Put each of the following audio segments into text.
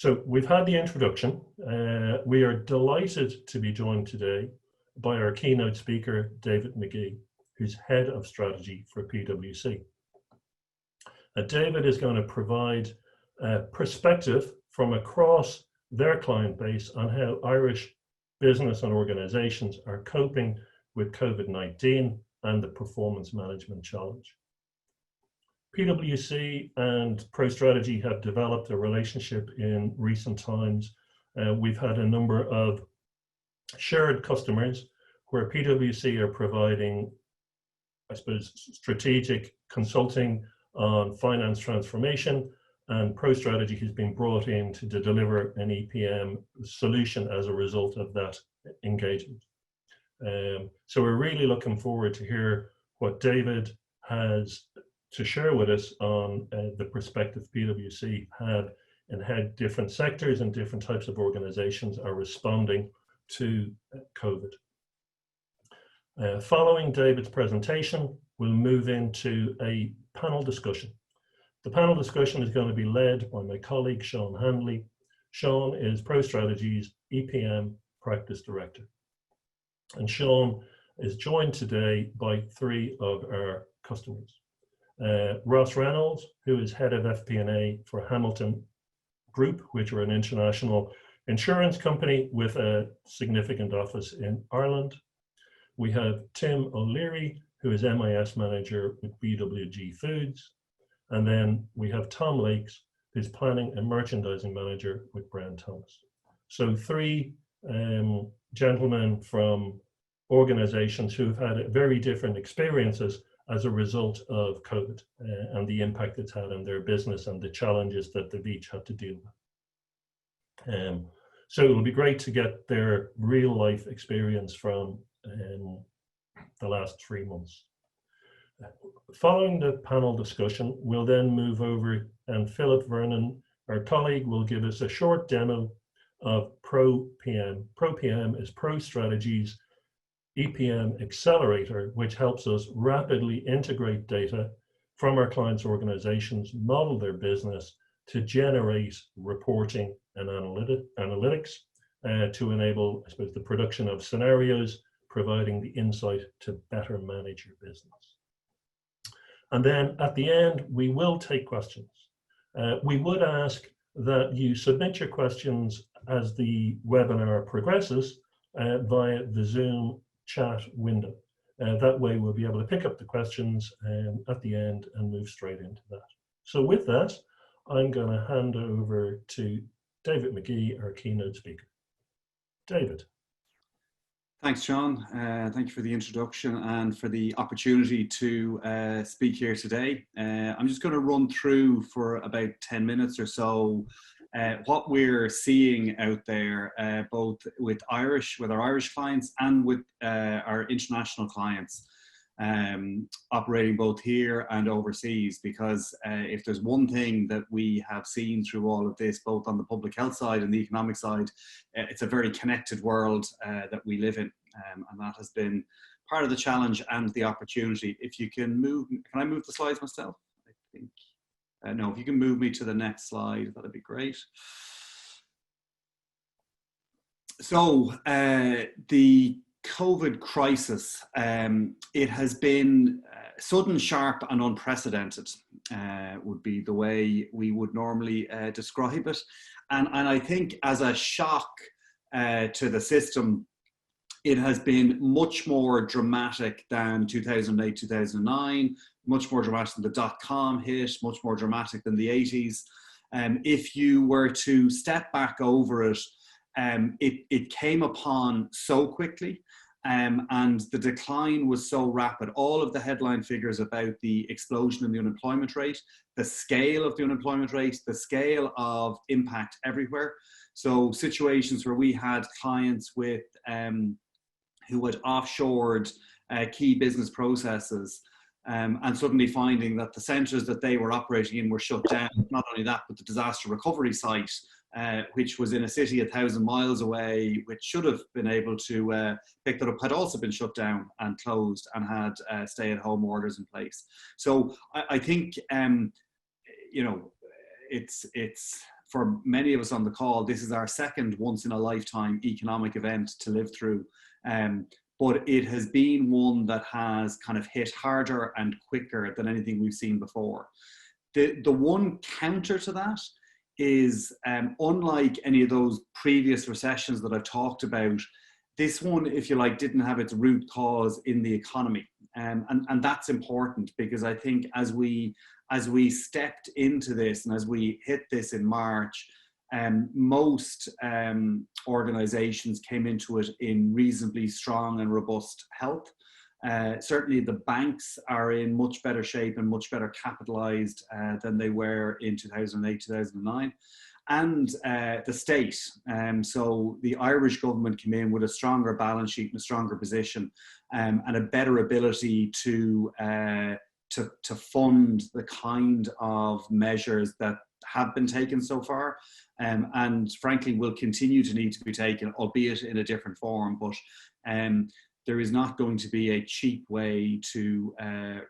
So we've had the introduction. We are delighted to be joined today by our keynote speaker, David McGee, who's Head of Strategy for PwC. David is going to provide perspective from across their client base on how Irish business and organizations are coping with COVID-19 and the performance management challenge. PwC and ProStrategy have developed a relationship in recent times. We've had a number of shared customers where PwC are providing, I suppose, strategic consulting on finance transformation, and ProStrategy has been brought in to deliver an EPM solution as a result of that engagement. So we're really looking forward to hear what David has to share with us on the perspective PwC had and how different sectors and different types of organizations are responding to COVID. Following David's presentation, we'll move into a panel discussion. The panel discussion is going to be led by my colleague, Sean Handley. Sean is ProStrategy's EPM Practice Director. And Sean is joined today by three of our customers. Ross Reynolds, who is Head of FP&A for Hamilton Group, which are an international insurance company with a significant office in Ireland. We have Tim O'Leary, who is MIS Manager with BWG Foods. And then we have Tom Lakes, who's Planning and Merchandising Manager with Brown Thomas. So three gentlemen from organizations who've had very different experiences as a result of COVID and the impact it's had on their business and the challenges that they've each had to deal with. So it'll be great to get their real life experience from the last 3 months. Following the panel discussion, we'll then move over and Philip Vernon, our colleague, will give us a short demo of ProPM. ProPM is ProStrategy's EPM accelerator, which helps us rapidly integrate data from our clients' organizations, model their business to generate reporting and analytics to enable, I suppose, the production of scenarios, providing the insight to better manage your business. And then at the end, we will take questions. We would ask that you submit your questions as the webinar progresses via the Zoom chat window. That way we'll be able to pick up the questions at the end and move straight into that. So with that, I'm going to hand over to David McGee, our keynote speaker. David. Thanks, John. Thank you for the introduction and for the opportunity to speak here today. I'm just going to run through for about 10 minutes or so what we're seeing out there, both with our Irish clients and with our international clients, operating both here and overseas. Because if there's one thing that we have seen through all of this, both on the public health side and the economic side, it's a very connected world that we live in, and that has been part of the challenge and the opportunity. If you can move, can I move the slides myself? I think. No, if you can move me to the next slide, that'd be great. So the COVID crisis, it has been sudden, sharp and unprecedented would be the way we would normally describe it. And I think as a shock to the system, it has been much more dramatic than 2008, 2009, much more dramatic than the dot-com hit, much more dramatic than the 80s. If you were to step back over it, it came upon so quickly, and the decline was so rapid. All of the headline figures about the explosion in the unemployment rate, the scale of the unemployment rate, the scale of impact everywhere. So situations where we had clients with who had offshored key business processes, and suddenly finding that the centres that they were operating in were shut down. Not only that, but the disaster recovery site, which was in a city 1,000 miles away, which should have been able to pick that up, had also been shut down and closed and had stay-at-home orders in place. So I think, you know, it's for many of us on the call, this is our second once in a lifetime economic event to live through. But it has been one that has kind of hit harder and quicker than anything we've seen before. The one counter to that is, unlike any of those previous recessions that I've talked about, this one, if you like, didn't have its root cause in the economy. And that's important, because I think as we stepped into this and as we hit this in March, most organizations came into it in reasonably strong and robust health. Certainly the banks are in much better shape and much better capitalized than they were in 2008, 2009. And the state. So the Irish government came in with a stronger balance sheet and a stronger position, and a better ability to fund the kind of measures that have been taken so far, and frankly will continue to need to be taken, albeit in a different form. But there is not going to be a cheap way to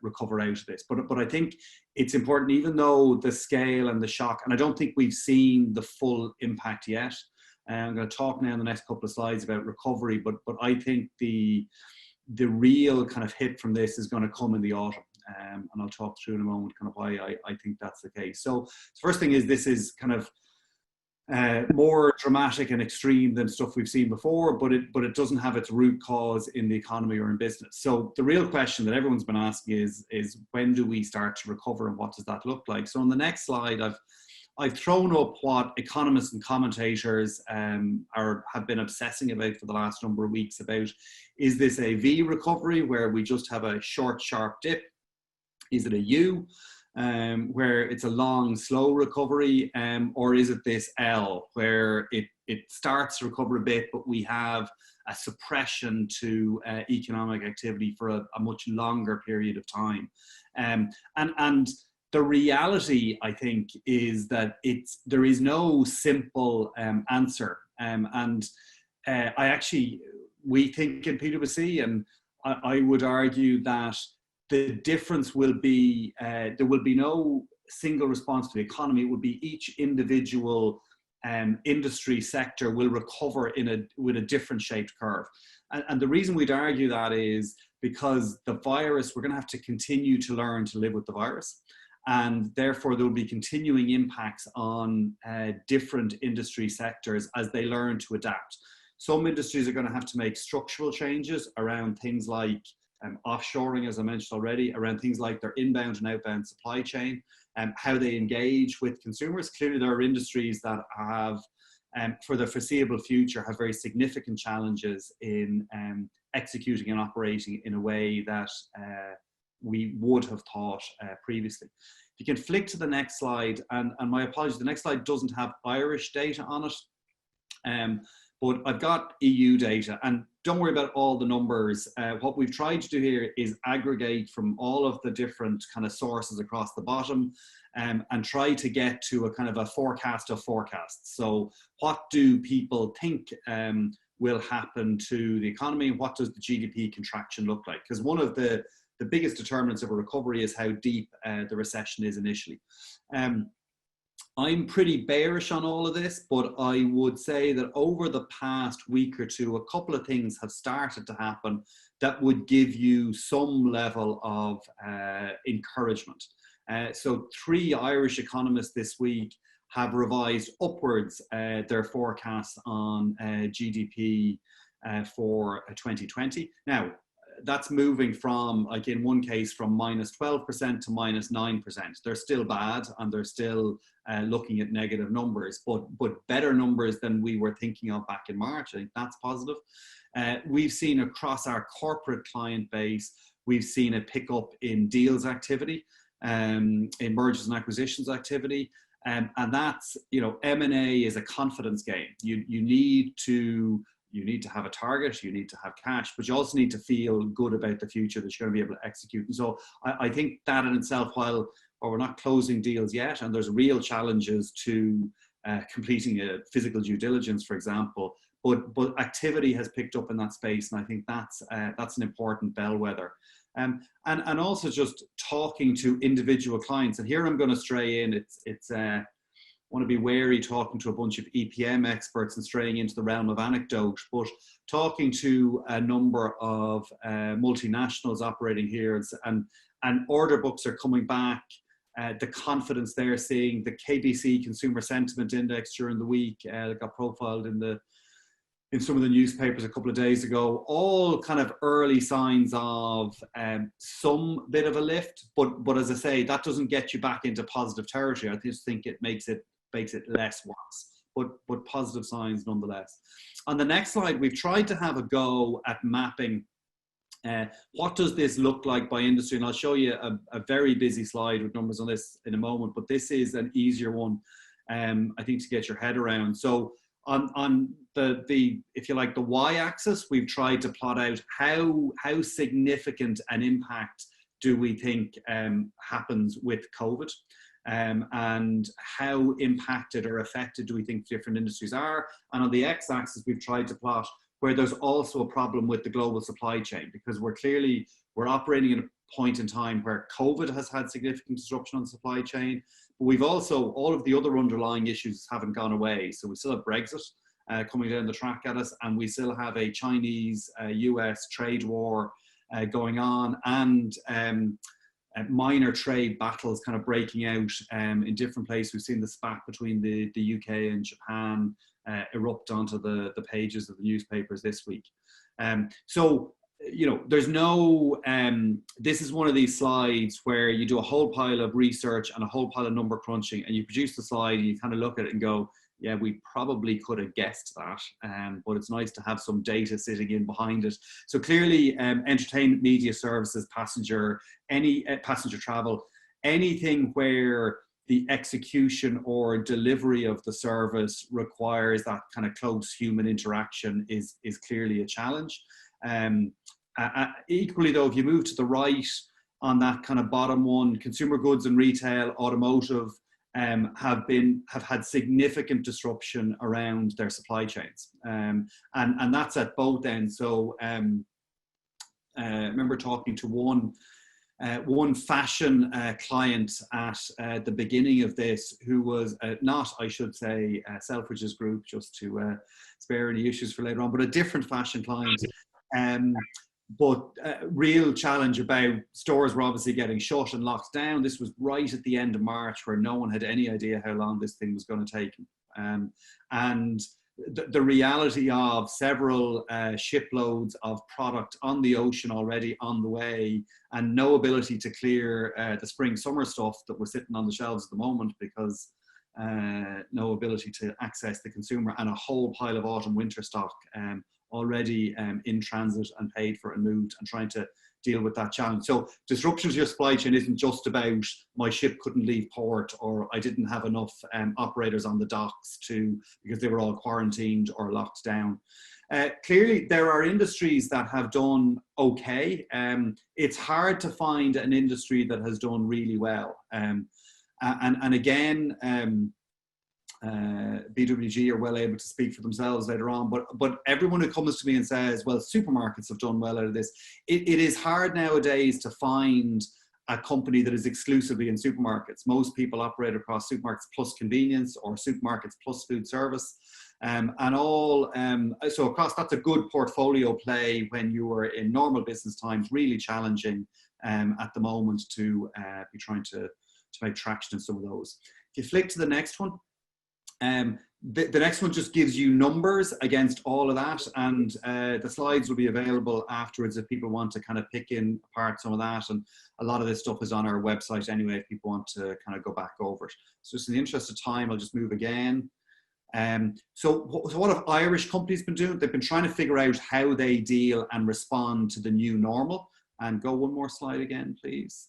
recover out of this. But I think it's important, even though the scale and the shock, and I don't think we've seen the full impact yet. I'm going to talk now in the next couple of slides about recovery, but I think the real kind of hit from this is going to come in the autumn. And I'll talk through in a moment kind of why I think that's the case. So the first thing is, this is kind of more dramatic and extreme than stuff we've seen before, but it doesn't have its root cause in the economy or in business. So the real question that everyone's been asking is when do we start to recover, and what does that look like? So on the next slide, I've thrown up what economists and commentators have been obsessing about for the last number of weeks about, is this a V recovery where we just have a short, sharp dip? Is it a U, where it's a long, slow recovery, or is it this L, where it starts to recover a bit, but we have a suppression to economic activity for a much longer period of time? And the reality, I think, is that there is no simple answer. We think in PwC, and I would argue that the difference will be, there will be no single response to the economy. It will be each individual industry sector will recover with a different shaped curve. And the reason we'd argue that is because the virus, we're going to have to continue to learn to live with the virus. And therefore there will be continuing impacts on different industry sectors as they learn to adapt. Some industries are going to have to make structural changes around things like offshoring, as I mentioned already, around things like their inbound and outbound supply chain, and how they engage with consumers. Clearly there are industries that have, for the foreseeable future, have very significant challenges in executing and operating in a way that we would have thought previously. If you can flick to the next slide, and my apologies, the next slide doesn't have Irish data on it, but I've got EU data, and don't worry about all the numbers. What we've tried to do here is aggregate from all of the different kind of sources across the bottom, and try to get to a kind of a forecast of forecasts. So what do people think will happen to the economy, and what does the GDP contraction look like? Because one of the biggest determinants of a recovery is how deep the recession is initially. I'm pretty bearish on all of this, but I would say that over the past week or two, a couple of things have started to happen that would give you some level of encouragement. So 3 Irish economists this week have revised upwards their forecasts on GDP for 2020. Now, that's moving from, like in one case, from -12% to -9%. They're still bad, and they're still looking at negative numbers, but better numbers than we were thinking of back in March. I think that's positive. We've seen across our corporate client base, we've seen a pickup in deals activity, in mergers and acquisitions activity. And that's, M&A is a confidence game. You need to have a target, you need to have cash, but you also need to feel good about the future that you're going to be able to execute. And so I think that in itself, while we're not closing deals yet, and there's real challenges to completing a physical due diligence, for example, but activity has picked up in that space, and I think that's an important bellwether. And also just talking to individual clients, and here I'm going to stray in. want to be wary talking to a bunch of EPM experts and straying into the realm of anecdote, but talking to a number of multinationals operating here, and order books are coming back. The confidence they're seeing, the KBC Consumer Sentiment Index during the week that got profiled in some of the newspapers a couple of days ago, all kind of early signs of some bit of a lift, but as I say, that doesn't get you back into positive territory. I just think it makes it less worse, but positive signs nonetheless. On the next slide, we've tried to have a go at mapping what does this look like by industry, and I'll show you a very busy slide with numbers on this in a moment, but this is an easier one, I think, to get your head around. So on the if you like, the y-axis, we've tried to plot out how significant an impact do we think happens with COVID, and how impacted or affected do we think different industries are. And on the x-axis, we've tried to plot where there's also a problem with the global supply chain, because we're operating in a point in time where COVID has had significant disruption on the supply chain, but we've also, all of the other underlying issues haven't gone away. So we still have Brexit coming down the track at us, and we still have a Chinese-US trade war going on, and minor trade battles kind of breaking out in different places. We've seen the spat between the UK and Japan erupt onto the pages of the newspapers this week. So, you know, there's no, this is one of these slides where you do a whole pile of research and a whole pile of number crunching, and you produce the slide and you kind of look at it and go, yeah, we probably could have guessed that, but it's nice to have some data sitting in behind it. So clearly, entertainment, media services, passenger travel, anything where the execution or delivery of the service requires that kind of close human interaction is clearly a challenge. Equally though, if you move to the right on that kind of bottom one, consumer goods and retail, automotive, have had significant disruption around their supply chains, and that's at both ends. So I remember talking to one fashion client at the beginning of this, who was not, I should say, Selfridge's group, just to spare any issues for later on, but a different fashion client. But real challenge about stores were obviously getting shut and locked down. This was right at the end of March, where no one had any idea how long this thing was going to take. And the reality of several shiploads of product on the ocean already on the way, and no ability to clear the spring summer stuff that was sitting on the shelves at the moment, because no ability to access the consumer, and a whole pile of autumn winter stock already in transit and paid for and moved, and trying to deal with that challenge. So disruption to your supply chain isn't just about my ship couldn't leave port, or I didn't have enough operators on the docks because they were all quarantined or locked down. Clearly, there are industries that have done okay. It's hard to find an industry that has done really well. And again, BWG are well able to speak for themselves later on, but everyone who comes to me and says, well, supermarkets have done well out of this, it is hard nowadays to find a company that is exclusively in supermarkets. Most people operate across supermarkets plus convenience, or supermarkets plus food service, and all. So across, that's a good portfolio play when you are in normal business times. Really challenging at the moment to be trying to make traction in some of those. If you flick to the next one. The next one just gives you numbers against all of that, and the slides will be available afterwards if people want to kind of pick in apart some of that, and a lot of this stuff is on our website anyway if people want to kind of go back over it. So just in the interest of time, I'll just move again. So what have Irish companies been doing? They've been trying to figure out how they deal and respond to the new normal. And go one more slide again, please.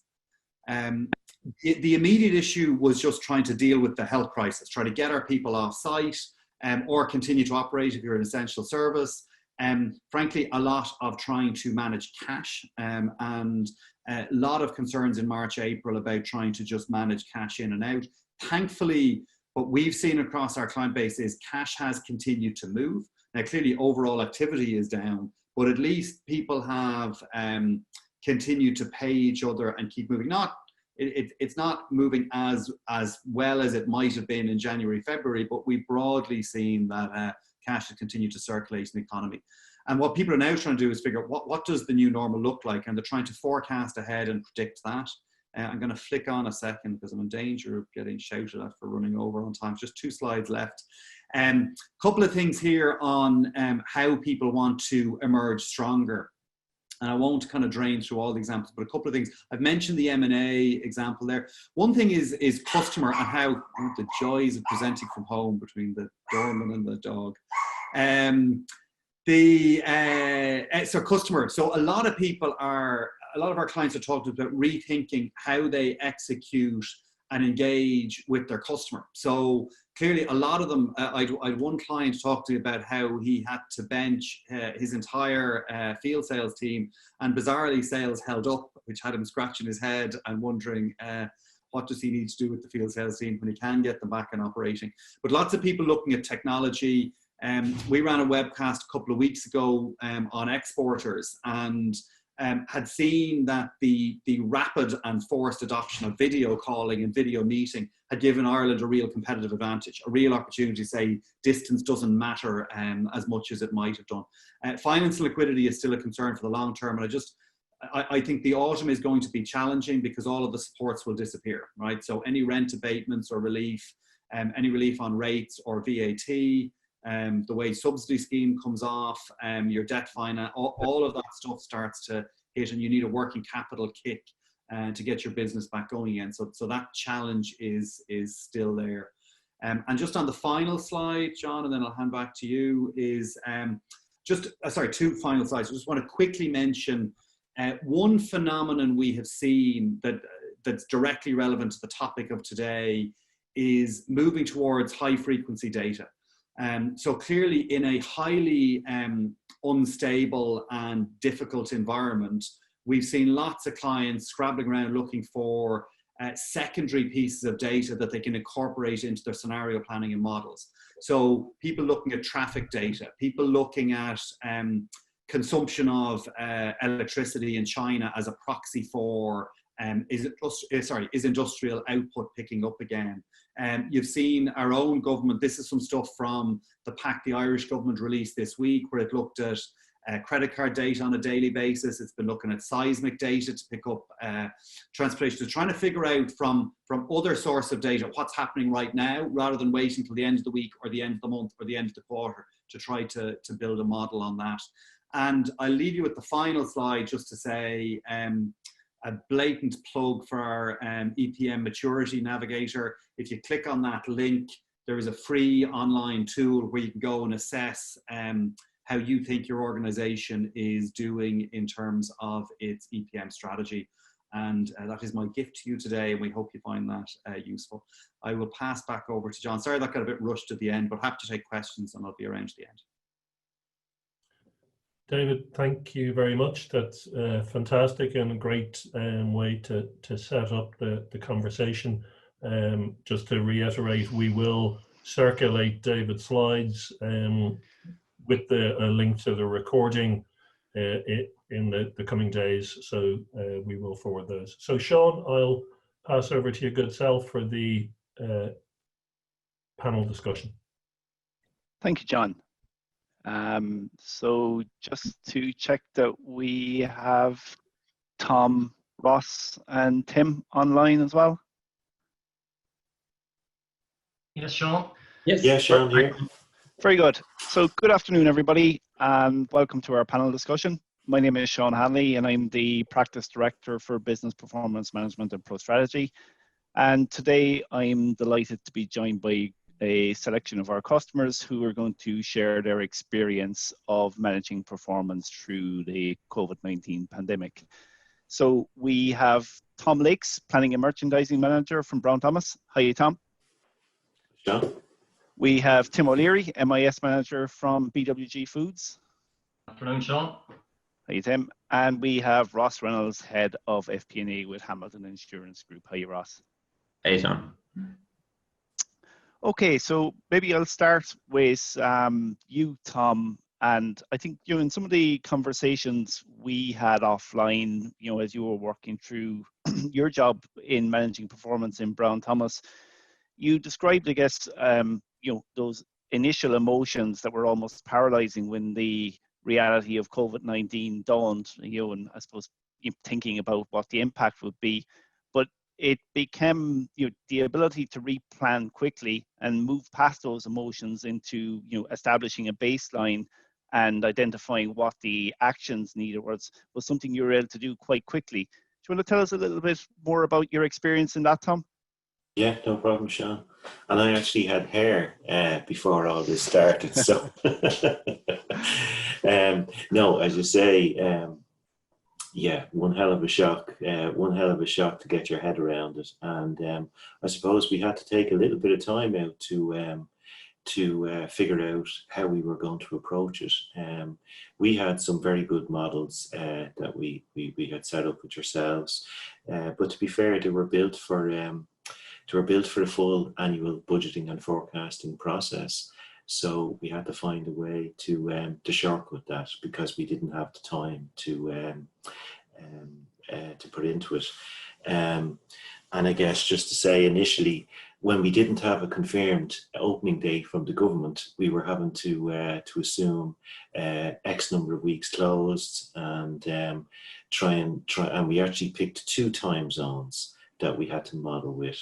The immediate issue was just trying to deal with the health crisis, try to get our people off site, or continue to operate if you're an essential service. Frankly, a lot of trying to manage cash, and a lot of concerns in March, April about trying to just manage cash in and out. Thankfully, what we've seen across our client base is cash has continued to move. Now, clearly, overall activity is down, but at least people have continued to pay each other and keep moving. Not it's not moving as well as it might have been in January, February, but we've broadly seen that cash has continued to circulate in the economy. And what people are now trying to do is figure out what does the new normal look like, and they're trying to forecast ahead and predict that. I'm going to flick on a second because I'm in danger of getting shouted at for running over on time. Just 2 slides left. Couple of things here on how people want to emerge stronger. And I won't kind of drain through all the examples, but a couple of things. I've mentioned the M&A example there. One thing is customer and how the joys of presenting from home between the doorman and the dog. So customer. So a lot of our clients are talking about rethinking how they execute and engage with their customer. So clearly a lot of them, I had one client talk to me about how he had to bench his entire field sales team, and bizarrely sales held up, which had him scratching his head and wondering what does he need to do with the field sales team when he can get them back and operating. But lots of people looking at technology. We ran a webcast a couple of weeks ago on exporters, and had seen that the rapid and forced adoption of video calling and video meeting had given Ireland a real competitive advantage, a real opportunity to say distance doesn't matter as much as it might have done. Finance and liquidity is still a concern for the long term, and I think the autumn is going to be challenging because all of the supports will disappear, right? So any rent abatements or relief, any relief on rates or VAT, the wage subsidy scheme comes off, your debt finance, all of that stuff starts to hit, and you need a working capital kick to get your business back going again. So that challenge is still there. And just on the final slide, John, and then I'll hand back to you, is 2 final slides. I just want to quickly mention one phenomenon we have seen that's directly relevant to the topic of today is moving towards high frequency data. So clearly in a highly unstable and difficult environment, we've seen lots of clients scrabbling around looking for secondary pieces of data that they can incorporate into their scenario planning and models. So people looking at traffic data, people looking at consumption of electricity in China as a proxy for is industrial output picking up again? You've seen our own government. This is some stuff from the pack the Irish government released this week, where it looked at credit card data on a daily basis. It's been looking at seismic data to pick up transportation. So trying to figure out from other source of data what's happening right now, rather than waiting till the end of the week or the end of the month or the end of the quarter to try to build a model on that. And I'll leave you with the final slide just to say a blatant plug for our EPM Maturity Navigator. If you click on that link, there is a free online tool where you can go and assess how you think your organization is doing in terms of its EPM strategy. And that is my gift to you today, and we hope you find that useful. I will pass back over to John. Sorry that got a bit rushed at the end, but happy to take questions, and I'll be around to the end. David, thank you very much. That's fantastic and a great way to set up the conversation. Just to reiterate, we will circulate David's slides with a link to the recording in the coming days, so we will forward those. So Sean, I'll pass over to your good self for the panel discussion. Thank you, John. So just to check that we have Tom, Ross and Tim online as well. Yes, Sean. Yes, Sean here. Very good. So good afternoon, everybody, and welcome to our panel discussion. My name is Sean Hanley, and I'm the Practice Director for Business Performance Management and Pro Strategy. And today I'm delighted to be joined by a selection of our customers who are going to share their experience of managing performance through the COVID-19 pandemic. So we have Tom Lakes, Planning and Merchandising Manager from Brown Thomas. Hi, Tom. Sean. We have Tim O'Leary, MIS Manager from BWG Foods. Afternoon, Sean. Hi, Tim. And we have Ross Reynolds, Head of FP&A with Hamilton Insurance Group. Hi, Ross. Hey, Sean. Okay, so maybe I'll start with you, Tom. And I think, in some of the conversations we had offline, as you were working through your job in managing performance in Brown Thomas, you described, I guess, those initial emotions that were almost paralyzing when the reality of COVID-19 dawned, and I suppose thinking about what the impact would be. But it became, the ability to replan quickly and move past those emotions into, establishing a baseline and identifying what the actions needed was something you were able to do quite quickly. Do you want to tell us a little bit more about your experience in that, Tom? Yeah, no problem, Sean. And I actually had hair before all this started. So, no, as you say, yeah, one hell of a shock. One hell of a shock to get your head around it. And I suppose we had to take a little bit of time out to figure out how we were going to approach it. We had some very good models that we had set up with yourselves, but to be fair, they were built for the full annual budgeting and forecasting process. So we had to find a way to shortcut that because we didn't have the time to put into it. And I guess just to say initially, when we didn't have a confirmed opening date from the government, we were having to assume X number of weeks closed and try, and we actually picked 2 time zones that we had to model with.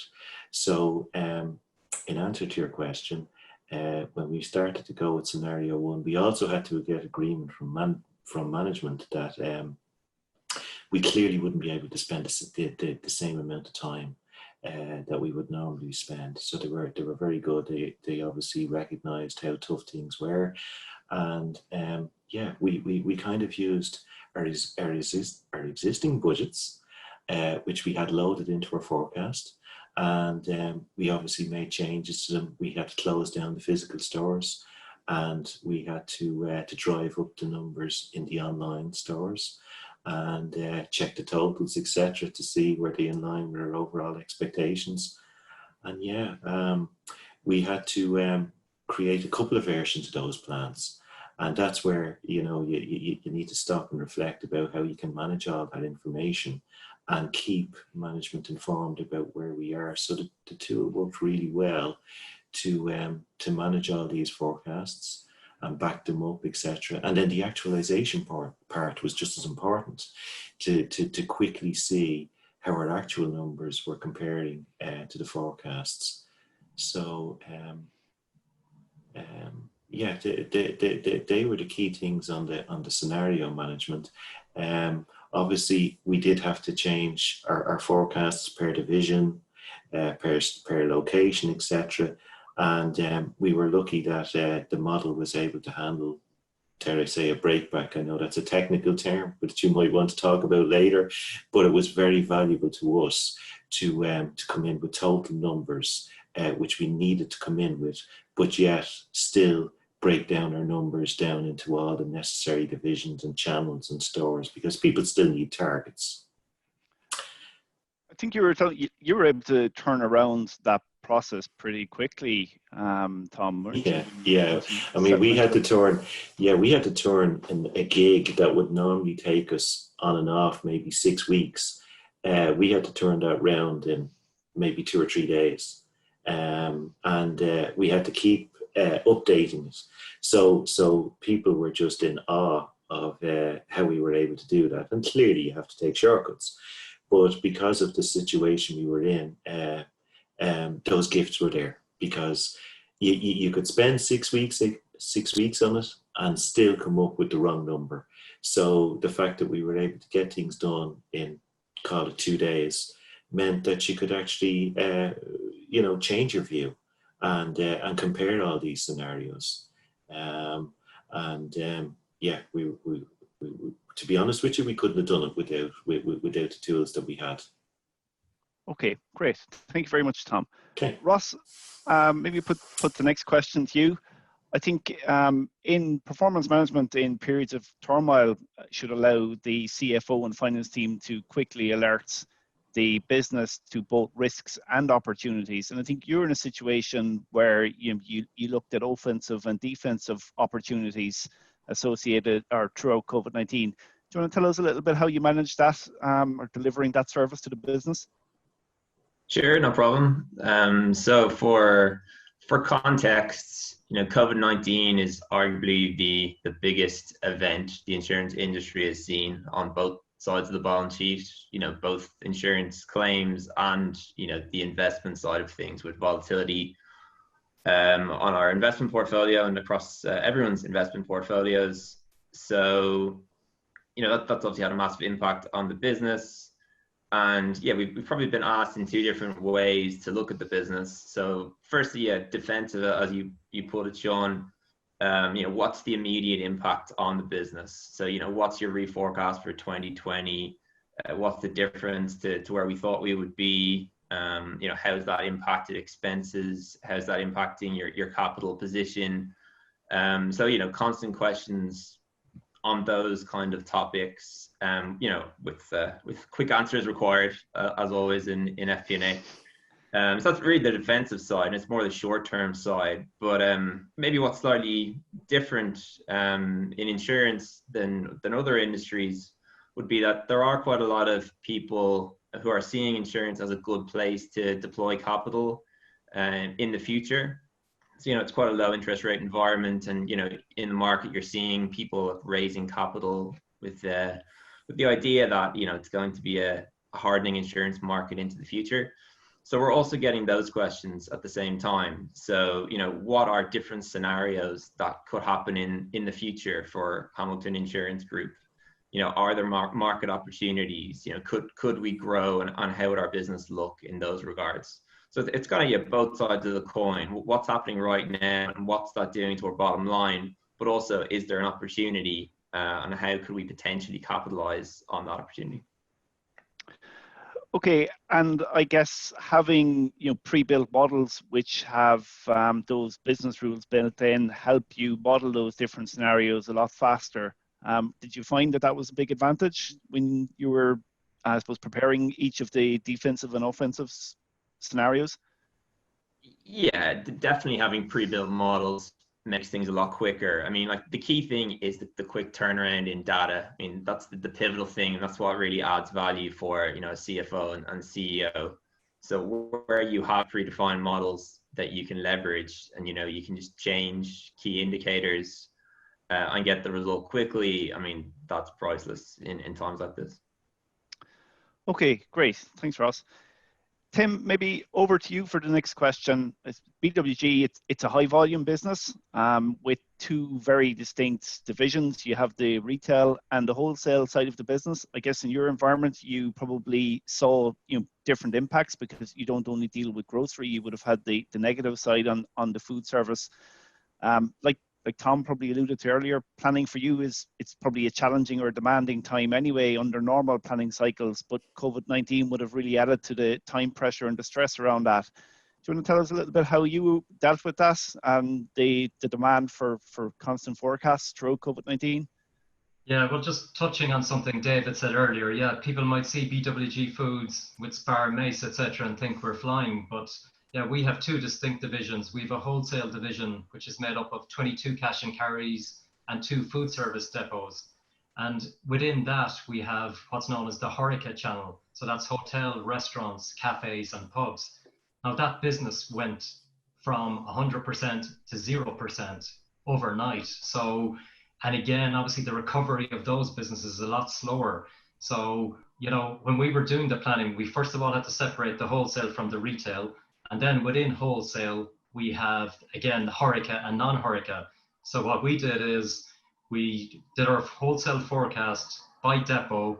So in answer to your question, when we started to go with scenario 1, we also had to get agreement from management that we clearly wouldn't be able to spend the same amount of time that we would normally spend. So they were very good. They obviously recognized how tough things were, and yeah, we kind of used our existing budgets, which we had loaded into our forecast, and we obviously made changes to them. We had to close down the physical stores, and we had to drive up the numbers in the online stores and check the totals, etc., to see were they in line with our overall expectations. And yeah, we had to create a couple of versions of those plans, and that's where you need to stop and reflect about how you can manage all that information and keep management informed about where we are. So the tool worked really well to manage all these forecasts and back them up, etc. And then the actualization part was just as important to quickly see how our actual numbers were comparing to the forecasts. So yeah, they were the key things on the scenario management. Obviously, we did have to change our forecasts per division, per location, etc. And we were lucky that the model was able to handle, dare I say, a breakback. I know that's a technical term, but you might want to talk about later. But it was very valuable to us to come in with total numbers, which we needed to come in with, but yet still break down our numbers down into all the necessary divisions and channels and stores, because people still need targets. I think you were able to turn around that process pretty quickly, Tom. Yeah. I mean, we had to turn a gig that would normally take us on and off maybe 6 weeks. We had to turn that round in maybe 2 or 3 days, and we had to keep updating it. So people were just in awe of how we were able to do that. And clearly, you have to take shortcuts. But because of the situation we were in, those gifts were there, because you could spend 6 weeks on it and still come up with the wrong number. So the fact that we were able to get things done in, call it 2 days, meant that you could actually, change your view and compare all these scenarios. Yeah, we to be honest with you, we couldn't have done it without the tools that we had. Okay, great. Thank you very much, Tom. Okay. Ross, maybe put the next question to you. I think in performance management in periods of turmoil should allow the CFO and finance team to quickly alert the business to both risks and opportunities. And I think you're in a situation where you looked at offensive and defensive opportunities associated or throughout COVID-19. Do you want to tell us a little bit how you managed that or delivering that service to the business? Sure, no problem. So for context, COVID-19 is arguably the biggest event the insurance industry has seen on both sides of the balance sheet, both insurance claims and, the investment side of things, with volatility on our investment portfolio and across everyone's investment portfolios. So, that's obviously had a massive impact on the business. And yeah, we've probably been asked in two different ways to look at the business. So firstly, defensive, as you put it, Sean, what's the immediate impact on the business? So, what's your reforecast for 2020? What's the difference to where we thought we would be? How's that impacted expenses? How's that impacting your capital position? So, constant questions on those kind of topics, with quick answers required, as always in FP&A. So that's really the defensive side, and it's more the short-term side. But maybe what's slightly different in insurance than other industries would be that there are quite a lot of people who are seeing insurance as a good place to deploy capital in the future. So, it's quite a low interest rate environment, and, in the market, you're seeing people raising capital with the idea that, it's going to be a hardening insurance market into the future. So we're also getting those questions at the same time. So, what are different scenarios that could happen in the future for Hamilton Insurance Group? Are there market opportunities? Could we grow, and how would our business look in those regards? So it's kind of both sides of the coin. What's happening right now, and what's that doing to our bottom line? But also, is there an opportunity, and how could we potentially capitalize on that opportunity? Okay, and I guess having pre-built models which have those business rules built in help you model those different scenarios a lot faster. Did you find that was a big advantage when you were, I suppose, preparing each of the defensive and offensive scenarios? Yeah, definitely having pre-built models makes things a lot quicker. I mean, like, the key thing is the quick turnaround in data. I mean, that's the pivotal thing, and that's what really adds value for, a CFO and CEO. So where you have predefined models that you can leverage, and, you can just change key indicators and get the result quickly, I mean, that's priceless in times like this. Okay, great. Thanks, Ross. Tim, maybe over to you for the next question. BWG, it's a high volume business with two very distinct divisions. You have the retail and the wholesale side of the business. I guess in your environment, you probably saw different impacts because you don't only deal with grocery. You would have had the negative side on the food service. Like Tom probably alluded to earlier, planning for you it's probably a challenging or demanding time anyway under normal planning cycles, but COVID-19 would have really added to the time pressure and the stress around that. Do you want to tell us a little bit how you dealt with that and the demand for constant forecasts throughout COVID-19? Yeah, well, just touching on something David said earlier, yeah, people might see BWG Foods with Spar, Mace, etc. and think we're flying, but yeah, we have two distinct divisions. We have a wholesale division, which is made up of 22 cash and carries and 2 food service depots. And within that, we have what's known as the HoReCa channel. So that's hotel, restaurants, cafes, and pubs. Now that business went from 100% to 0% overnight. So, and again, obviously the recovery of those businesses is a lot slower. So, when we were doing the planning, we first of all had to separate the wholesale from the retail. And then within wholesale, we have, again, HoReCa and non-HoReCa. So what we did is we did our wholesale forecast by depot,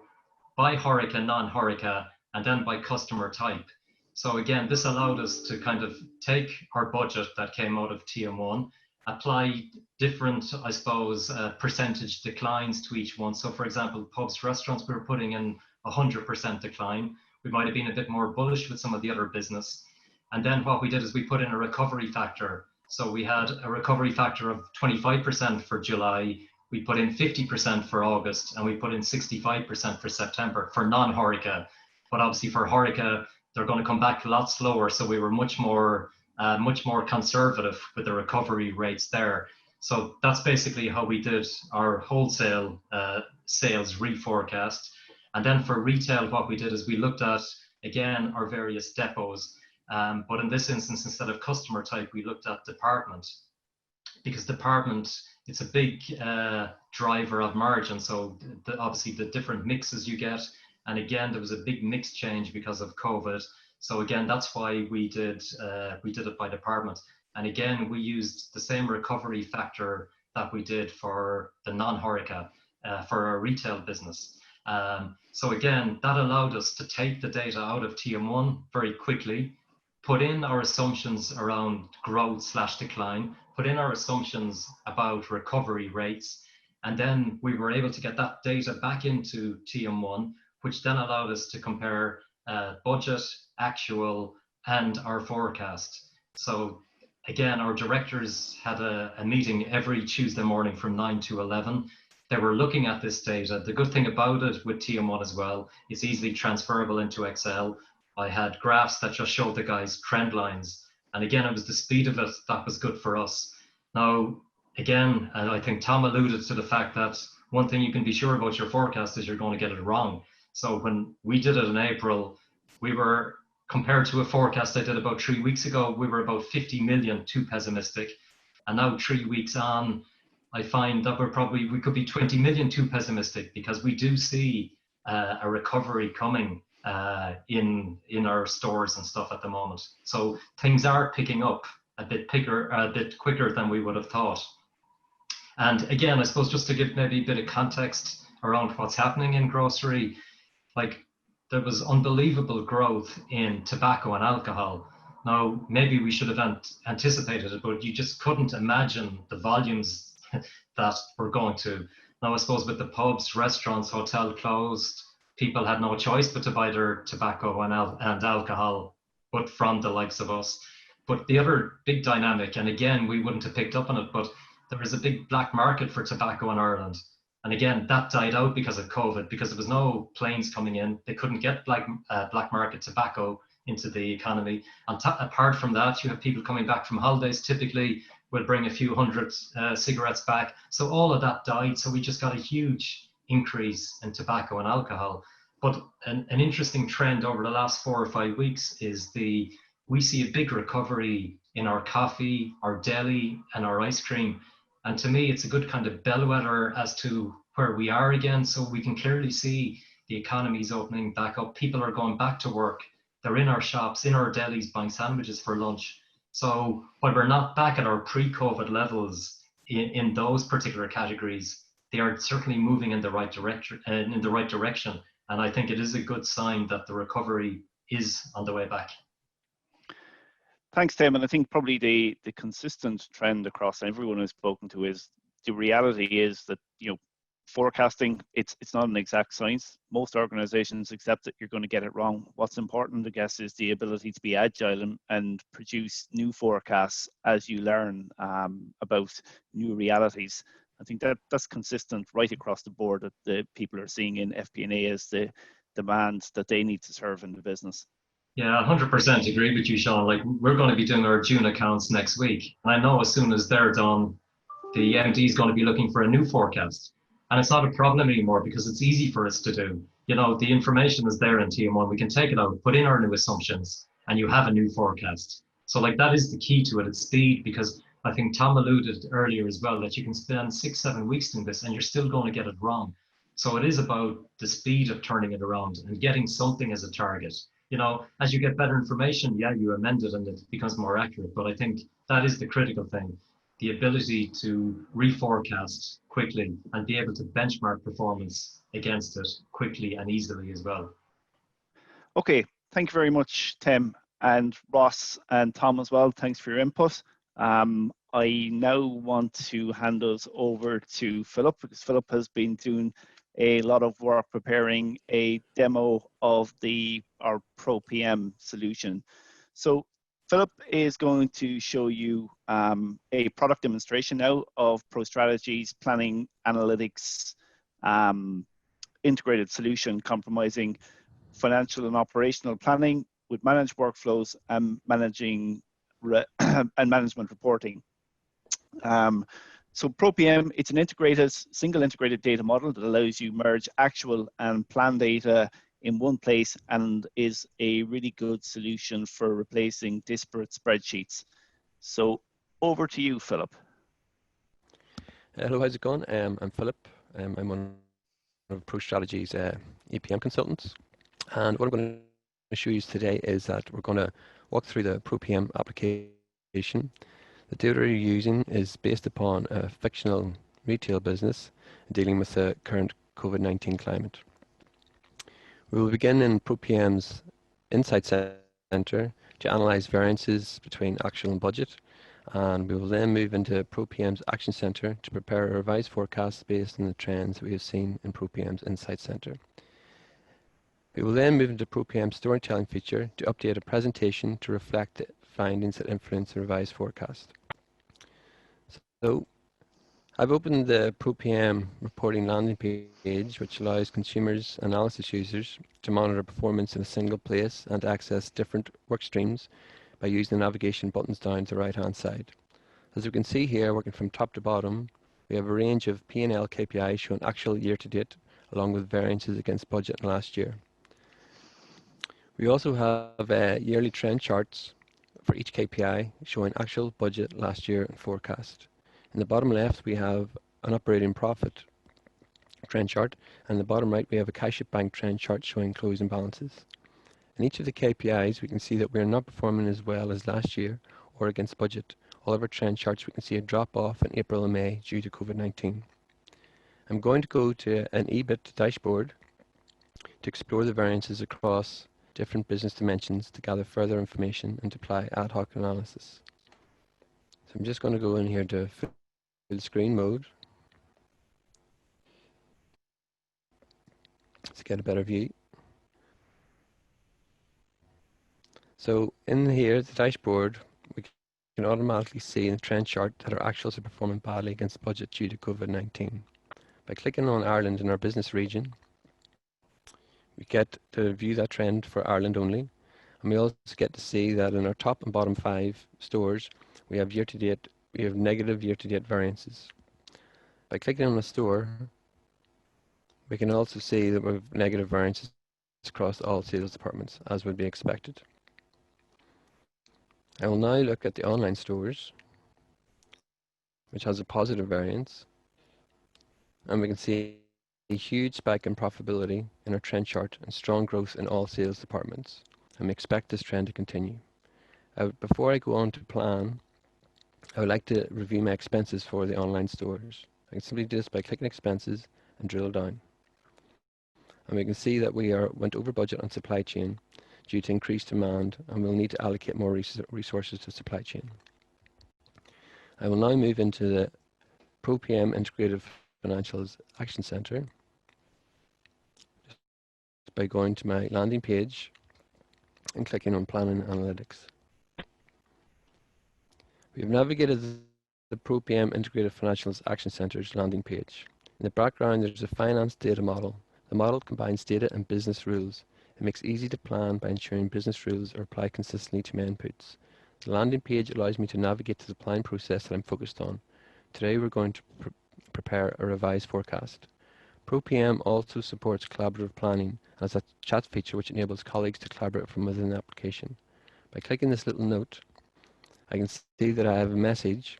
by HoReCa, non-HoReCa, and then by customer type. So again, this allowed us to kind of take our budget that came out of TM1, apply different, I suppose, percentage declines to each one. So for example, pubs, restaurants, we were putting in 100% decline. We might have been a bit more bullish with some of the other business. And then what we did is we put in a recovery factor. So we had a recovery factor of 25% for July. We put in 50% for August, and we put in 65% for September for non-HoReCa. But obviously for HoReCa, they're going to come back a lot slower. So we were much more conservative with the recovery rates there. So that's basically how we did our wholesale sales reforecast. And then for retail, what we did is we looked at, again, our various depots. But in this instance, instead of customer type, we looked at department, because department, it's a big driver of margin. So obviously the different mixes you get. And again, there was a big mix change because of COVID. So again, that's why we did it by department. And again, we used the same recovery factor that we did for the non-HoReCa for our retail business. So again, that allowed us to take the data out of TM1 very quickly, put in our assumptions around growth/decline, put in our assumptions about recovery rates, and then we were able to get that data back into TM1, which then allowed us to compare budget, actual, and our forecast. So again, our directors had a meeting every Tuesday morning from 9 to 11. They were looking at this data. The good thing about it with TM1 as well, it's easily transferable into Excel. I had graphs that just showed the guys trend lines. And again, it was the speed of it that was good for us. Now, again, I think Tom alluded to the fact that one thing you can be sure about your forecast is you're going to get it wrong. So when we did it in April, we were, compared to a forecast I did about 3 weeks ago, we were about 50 million too pessimistic. And now 3 weeks on, I find that we could be 20 million too pessimistic, because we do see a recovery coming in our stores and stuff at the moment. So things are picking up a bit quicker than we would have thought. And again, I suppose just to give maybe a bit of context around what's happening in grocery, like there was unbelievable growth in tobacco and alcohol. Now, maybe we should have anticipated it, but you just couldn't imagine the volumes that we're going to. Now, I suppose with the pubs, restaurants, hotel closed, people had no choice but to buy their tobacco and alcohol, but from the likes of us. But the other big dynamic, and again, we wouldn't have picked up on it, but there is a big black market for tobacco in Ireland. And again, that died out because of COVID, because there was no planes coming in. They couldn't get black market tobacco into the economy. Apart from that, you have people coming back from holidays, typically will bring a few hundred cigarettes back. So all of that died. So we just got a huge increase in tobacco and alcohol. But an interesting trend over the last 4 or 5 weeks is we see a big recovery in our coffee, our deli, and our ice cream. And to me, it's a good kind of bellwether as to where we are again. So we can clearly see the economy's opening back up. People are going back to work. They're in our shops, in our delis, buying sandwiches for lunch. So while we're not back at our pre-COVID levels in those particular categories, they are certainly moving in the right direction. And I think it is a good sign that the recovery is on the way back. Thanks, Tim. And I think probably the consistent trend across everyone I've spoken to is the reality is that, forecasting, it's not an exact science. Most organizations accept that you're going to get it wrong. What's important, I guess, is the ability to be agile and produce new forecasts as you learn about new realities. I think that's consistent right across the board, that the people are seeing in FP&A as the demands that they need to serve in the business. Yeah, 100% agree with you, Sean. Like, we're going to be doing our June accounts next week. And I know as soon as they're done, the MD is going to be looking for a new forecast. And it's not a problem anymore because it's easy for us to do. The information is there in TM1. We can take it out, put in our new assumptions, and you have a new forecast. So like that is the key to it. It's speed, because I think Tom alluded earlier as well that you can spend 6-7 weeks doing this and you're still going to get it wrong. So it is about the speed of turning it around and getting something as a target. As you get better information, yeah, you amend it and it becomes more accurate. But I think that is the critical thing, the ability to reforecast quickly and be able to benchmark performance against it quickly and easily as well. Okay, thank you very much, Tim, and Ross and Tom as well. Thanks for your input. I now want to hand us over to Philip, because Philip has been doing a lot of work preparing a demo of our Pro PM solution. So Philip is going to show you a product demonstration now of ProStrategy's planning analytics integrated solution, compromising financial and operational planning with managed workflows and management reporting. So ProPM, it's an integrated, single integrated data model that allows you merge actual and plan data in one place and is a really good solution for replacing disparate spreadsheets. So over to you, Philip. Hello, how's it going? I'm Philip. I'm one of ProStrategy's EPM consultants. And what I'm going to show you today is that we're going to walk through the ProPM application. The data we're using is based upon a fictional retail business dealing with the current COVID-19 climate. We will begin in ProPM's Insight Center to analyze variances between actual and budget, and we will then move into ProPM's Action Center to prepare a revised forecast based on the trends we have seen in ProPM's Insight Center. We will then move into ProPM's Storytelling feature to update a presentation to reflect the findings that influence the revised forecast. So I've opened the ProPM reporting landing page, which allows consumers analysis users to monitor performance in a single place and access different work streams by using the navigation buttons down to the right-hand side. As we can see here, working from top to bottom, we have a range of P&L KPIs showing actual year-to-date, along with variances against budget last year. We also have yearly trend charts for each KPI showing actual budget last year and forecast. In the bottom left, we have an operating profit trend chart, and in the bottom right, we have a cash at bank trend chart showing closing balances. In each of the KPIs, we can see that we are not performing as well as last year or against budget. All of our trend charts, we can see a drop off in April and May due to COVID-19. I'm going to go to an EBIT dashboard to explore the variances across different business dimensions to gather further information and to apply ad hoc analysis. So I'm just going to go in here to full screen mode to get a better view. So in here, the dashboard, we can automatically see in the trend chart that our actuals are performing badly against budget due to COVID-19. By clicking on Ireland in our business region, we get to view that trend for Ireland only. And we also get to see that in our top and bottom 5 stores, we have negative year-to-date variances. By clicking on the store, we can also see that we have negative variances across all sales departments, as would be expected. I will now look at the online stores, which has a positive variance, and we can see a huge spike in profitability in our trend chart and strong growth in all sales departments, and we expect this trend to continue. Before I go on to plan, I would like to review my expenses for the online stores. I can simply do this by clicking expenses and drill down. And we can see that we went over budget on supply chain due to increased demand, and we'll need to allocate more resources to supply chain. I will now move into the ProPM Integrated Financials Action Center just by going to my landing page and clicking on Planning Analytics. We have navigated the ProPM Integrated Financials Action Center's landing page. In the background, there's a finance data model. The model combines data and business rules. It makes it easy to plan by ensuring business rules are applied consistently to my inputs. The landing page allows me to navigate to the planning process that I'm focused on. Today, we're going to prepare a revised forecast. ProPM also supports collaborative planning and has a chat feature which enables colleagues to collaborate from within the application. By clicking this little note, I can see that I have a message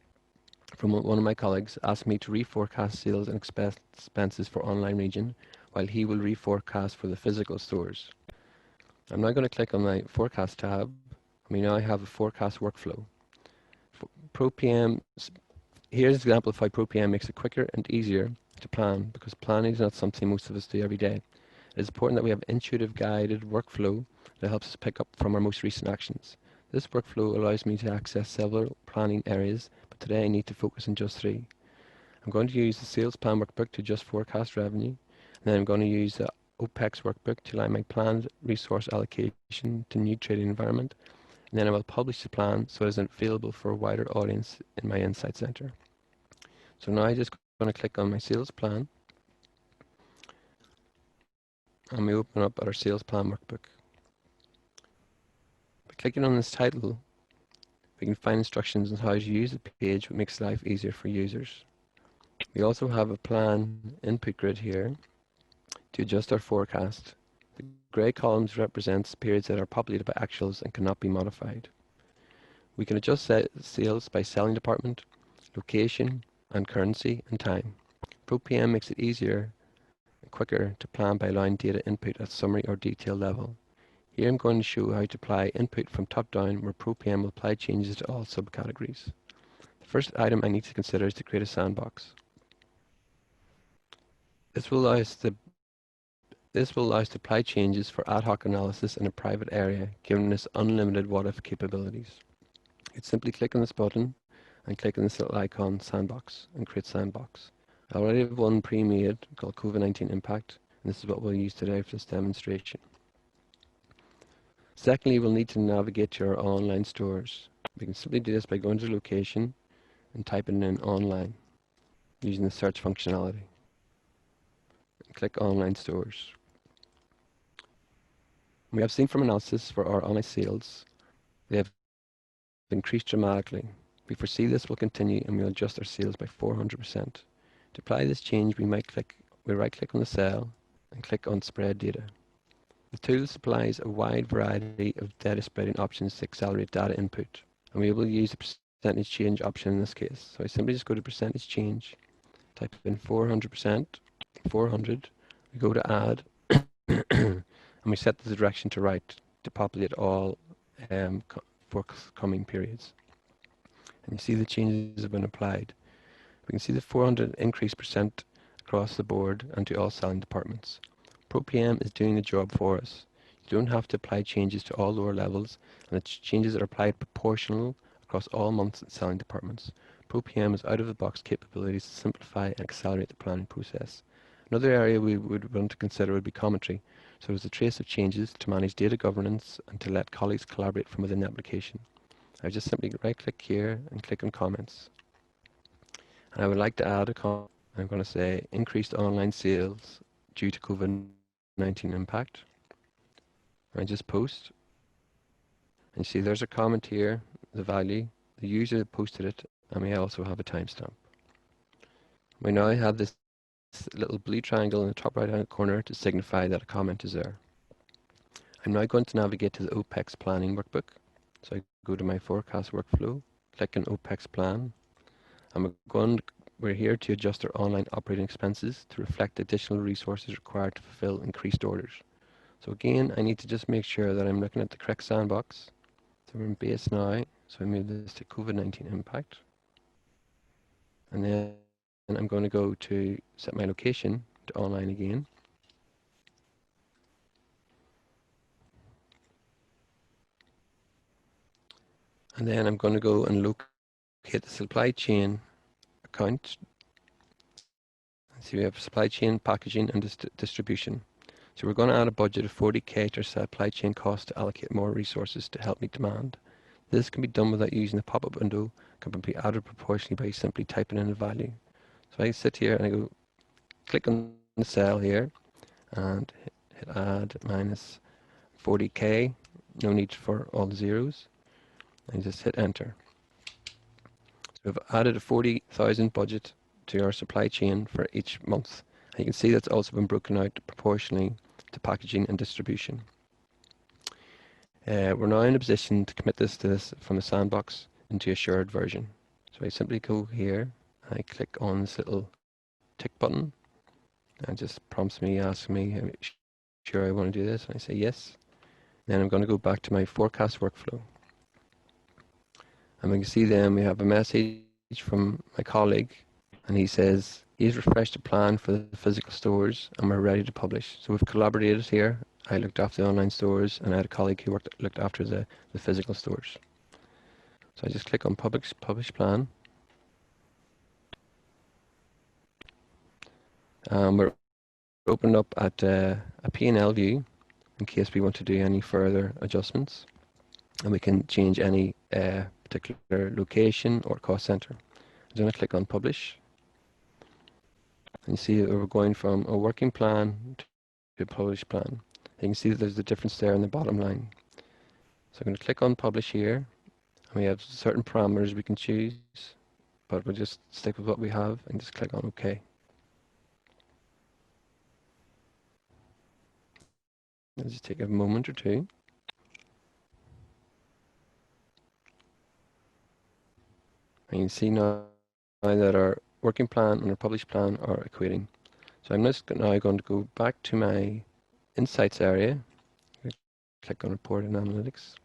from one of my colleagues asking me to reforecast sales and expenses for online region, while he will reforecast for the physical stores. I'm now going to click on my forecast tab. We now have a forecast workflow. ProPM, here's an example of how ProPM makes it quicker and easier to plan, because planning is not something most of us do every day. It is important that we have an intuitive guided workflow that helps us pick up from our most recent actions. This workflow allows me to access several planning areas, but today I need to focus on just 3. I'm going to use the sales plan workbook to just forecast revenue, and then I'm going to use the OPEX workbook to align my planned resource allocation to new trading environment, and then I will publish the plan so it is available for a wider audience in my Insight Center. So now I'm just going to click on my sales plan, and we open up our sales plan workbook. By clicking on this title, we can find instructions on how to use the page, which makes life easier for users. We also have a plan input grid here to adjust our forecast. The grey columns represents periods that are populated by actuals and cannot be modified. We can adjust sales by selling department, location, and currency and time. ProPM makes it easier and quicker to plan by allowing data input at summary or detail level. Here I'm going to show how to apply input from top down, where ProPM will apply changes to all subcategories. The first item I need to consider is to create a sandbox. This will allow us to apply changes for ad hoc analysis in a private area, giving us unlimited what-if capabilities. You'd simply click on this button and click on this little icon, Sandbox, and create Sandbox. I already have one pre-made called COVID-19 Impact, and this is what we'll use today for this demonstration. Secondly, we'll need to navigate to our online stores. We can simply do this by going to the location and typing in online using the search functionality. Click online stores. We have seen from analysis for our online sales, they have increased dramatically. We foresee this will continue and we'll adjust our sales by 400%. To apply this change, we right click on the cell and click on spread data. The tool supplies a wide variety of data spreading options to accelerate data input, and we will use the percentage change option in this case. So I simply just go to percentage change, type in 400%, 400, we go to add, and we set the direction to right to populate all forthcoming periods. And you see the changes have been applied. We can see the 400 increase percent across the board and to all selling departments. ProPM is doing the job for us. You don't have to apply changes to all lower levels, and the changes are applied proportional across all months and selling departments. ProPM is out-of-the-box capabilities to simplify and accelerate the planning process. Another area we would want to consider would be commentary. So there's a trace of changes to manage data governance and to let colleagues collaborate from within the application. I just simply right-click here and click on comments. And I would like to add a comment. I'm going to say increased online sales due to COVID-19 impact. I just post. And you see there's a comment here, the value, the user posted it, and we also have a timestamp. We now have this little blue triangle in the top right hand corner to signify that a comment is there. I'm now going to navigate to the OPEX planning workbook. So I go to my forecast workflow, click on OPEX plan, and we're here to adjust our online operating expenses to reflect additional resources required to fulfill increased orders. So again, I need to just make sure that I'm looking at the correct sandbox. So we're in base now, so I move this to COVID-19 impact. And then I'm going to go to set my location to online again. And then I'm going to go and locate the supply chain account. So we have supply chain, packaging, and distribution. So we're going to add a budget of 40k to our supply chain cost to allocate more resources to help meet demand. This can be done without using the pop-up window, can be added proportionally by simply typing in a value. So I sit here and I go click on the cell here and hit add minus 40k, no need for all the zeros, and just hit enter. So we've added a 40,000 budget to our supply chain for each month. And you can see that's also been broken out proportionally to packaging and distribution. We're now in a position to commit this from the sandbox into a shared version. So I simply go here, I click on this little tick button, and it just prompts me, asks me, are you sure I want to do this? And I say yes. Then I'm going to go back to my forecast workflow. And we can see then we have a message from my colleague, and he says he's refreshed the plan for the physical stores and we're ready to publish. So we've collaborated here. I looked after the online stores and I had a colleague who looked after the physical stores. So I just click on publish plan. We're opened up at a P&L view in case we want to do any further adjustments, and we can change any particular location or cost center. I'm going to click on publish, and you see that we're going from a working plan to a published plan. You can see that there's a difference there in the bottom line. So I'm going to click on publish here, and we have certain parameters we can choose but we'll just stick with what we have and just click on OK. Let's just take a moment or two. And you can see now that our working plan and our published plan are equating. So I'm just now going to go back to my Insights area, click on Report and Analytics,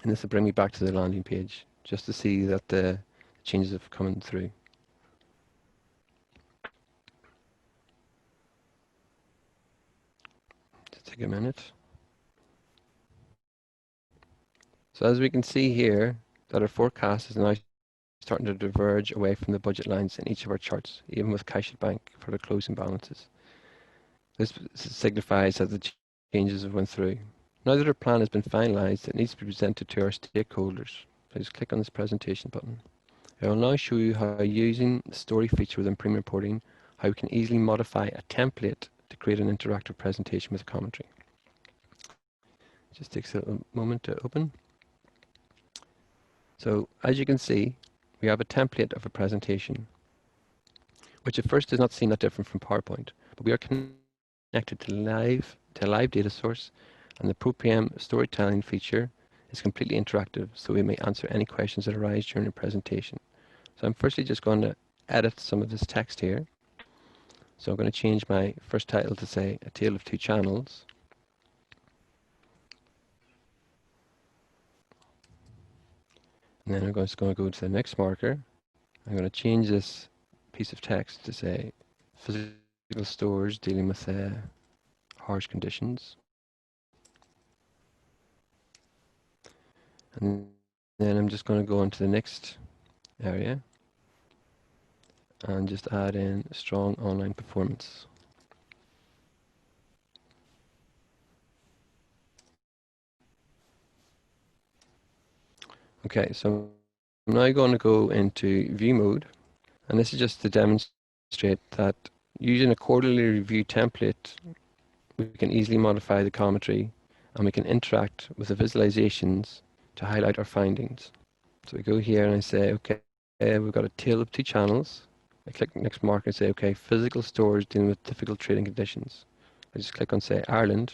and this will bring me back to the landing page just to see that the changes have come through. Just take a minute. So as we can see here, that our forecast is now starting to diverge away from the budget lines in each of our charts, even with cash at bank for the closing balances. This signifies that the changes have went through. Now that our plan has been finalized, it needs to be presented to our stakeholders. So just click on this presentation button. I will now show you how, using the story feature within Premium Reporting, how we can easily modify a template to create an interactive presentation with commentary. It just takes a moment to open. So as you can see, we have a template of a presentation, which at first does not seem that different from PowerPoint, but we are connected to a live data source, and the ProPM storytelling feature is completely interactive, so we may answer any questions that arise during the presentation. So I'm firstly just going to edit some of this text here. So I'm going to change my first title to say A Tale of Two Channels. And then I'm just going to go to the next marker. I'm going to change this piece of text to say Physical Stores Dealing with Harsh Conditions. And then I'm just going to go into the next area and just add in strong online performance. Okay, so I'm now going to go into view mode, and this is just to demonstrate that using a quarterly review template, we can easily modify the commentary and we can interact with the visualizations to highlight our findings. So we go here and I say, okay, we've got a tale of two channels. I click next marker and say, okay, physical stores dealing with difficult trading conditions. I just click on, say, Ireland.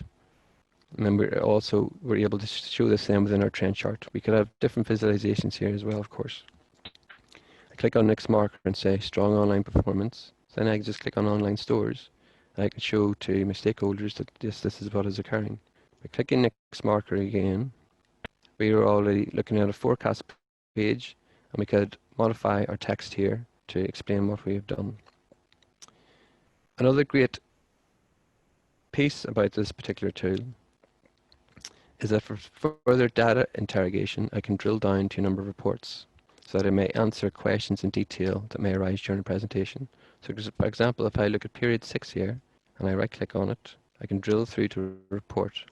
And then we're able to show this then within our trend chart. We could have different visualizations here as well, of course. I click on next marker and say strong online performance. Then I can just click on online stores. And I can show to my stakeholders that this is what is occurring. By clicking next marker again, we are already looking at a forecast page, and we could modify our text here to explain what we have done. Another great piece about this particular tool is that for further data interrogation, I can drill down to a number of reports so that I may answer questions in detail that may arise during a presentation. So for example, if I look at period 6 here and I right click on it, I can drill through to a report.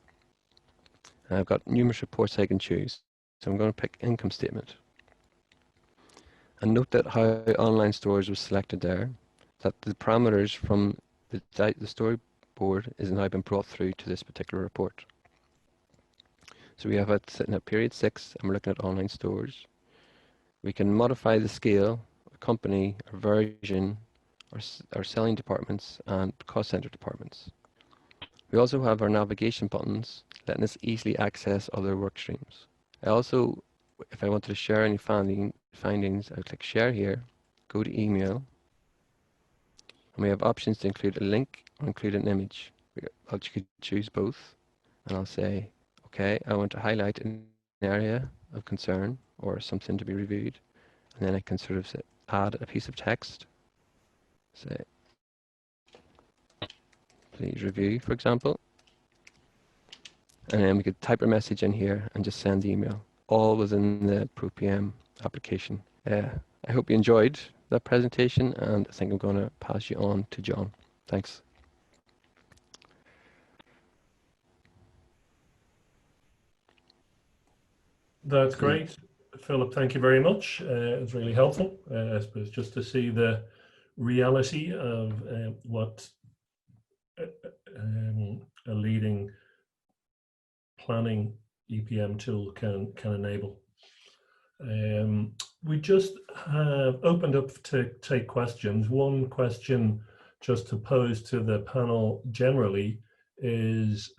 And I've got numerous reports I can choose. So I'm going to pick income statement. And note that how online stores was selected there, that the parameters from the storyboard is now been brought through to this particular report. So we have it sitting at period 6 and we're looking at online stores. We can modify the scale, company, or version, our selling departments and cost center departments. We also have our navigation buttons, letting us easily access other work streams. I also, if I wanted to share any findings, I would click share here, go to email, and we have options to include a link or include an image. You could choose both, and I'll say, okay, I want to highlight an area of concern or something to be reviewed, and then I can sort of add a piece of text, say, please review, for example, and then we could type a message in here and just send the email, all within the ProPM application. I hope you enjoyed that presentation, and I think I'm going to pass you on to John. Thanks. That's great, Philip. Thank you very much. It's really helpful, I suppose, just to see the reality of what a leading planning EPM tool can enable. we just have opened up to take questions. One question just to pose to the panel generally is,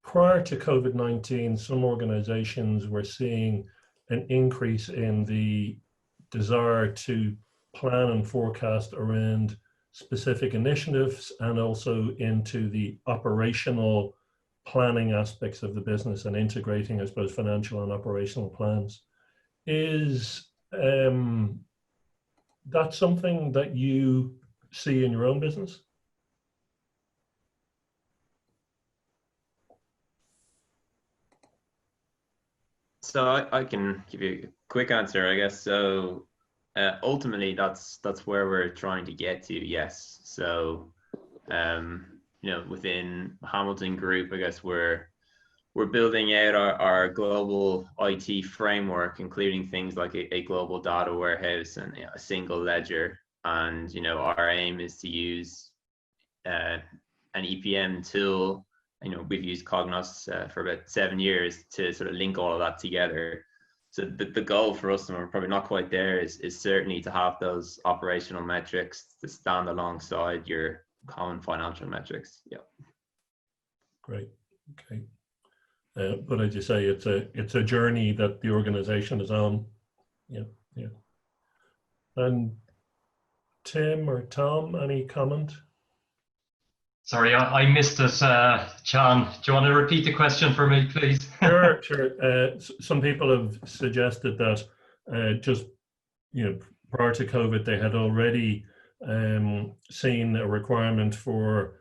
prior to COVID-19, some organizations were seeing an increase in the desire to plan and forecast around specific initiatives and also into the operational planning aspects of the business and integrating, I suppose, financial and operational plans. Is that something that you see in your own business? So I can give you a quick answer, I guess. So ultimately, that's where we're trying to get to. Yes. So within Hamilton Group, I guess we're building out our global IT framework, including things like a global data warehouse and a single ledger. And our aim is to use an EPM tool. We've used Cognos for about 7 years to sort of link all of that together. So the goal for us, and we're probably not quite there, is certainly to have those operational metrics to stand alongside your common financial metrics. Yeah. Great. Okay. But as you say, it's a journey that the organization is on. Yeah. Yeah. And Tim or Tom, any comment? Sorry, I missed it, John. Do you want to repeat the question for me, please? Sure, sure. Some people have suggested that just prior to COVID, they had already seen a requirement for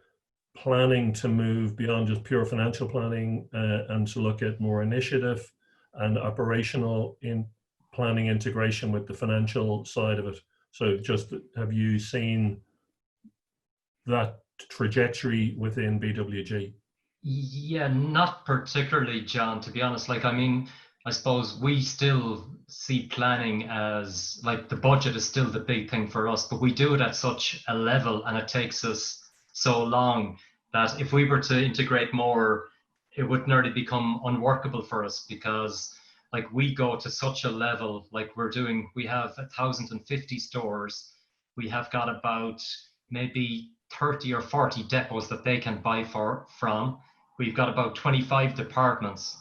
planning to move beyond just pure financial planning and to look at more initiative and operational in planning integration with the financial side of it. So just have you seen that trajectory within BWG? Yeah, not particularly, John, to be honest. I suppose we still see planning as the budget is still the big thing for us, but we do it at such a level and it takes us so long that if we were to integrate more, it would nearly become unworkable for us, because we go to such a level. We have 1,050 stores. We have got about maybe 30 or 40 depots that they can buy from. We've got about 25 departments.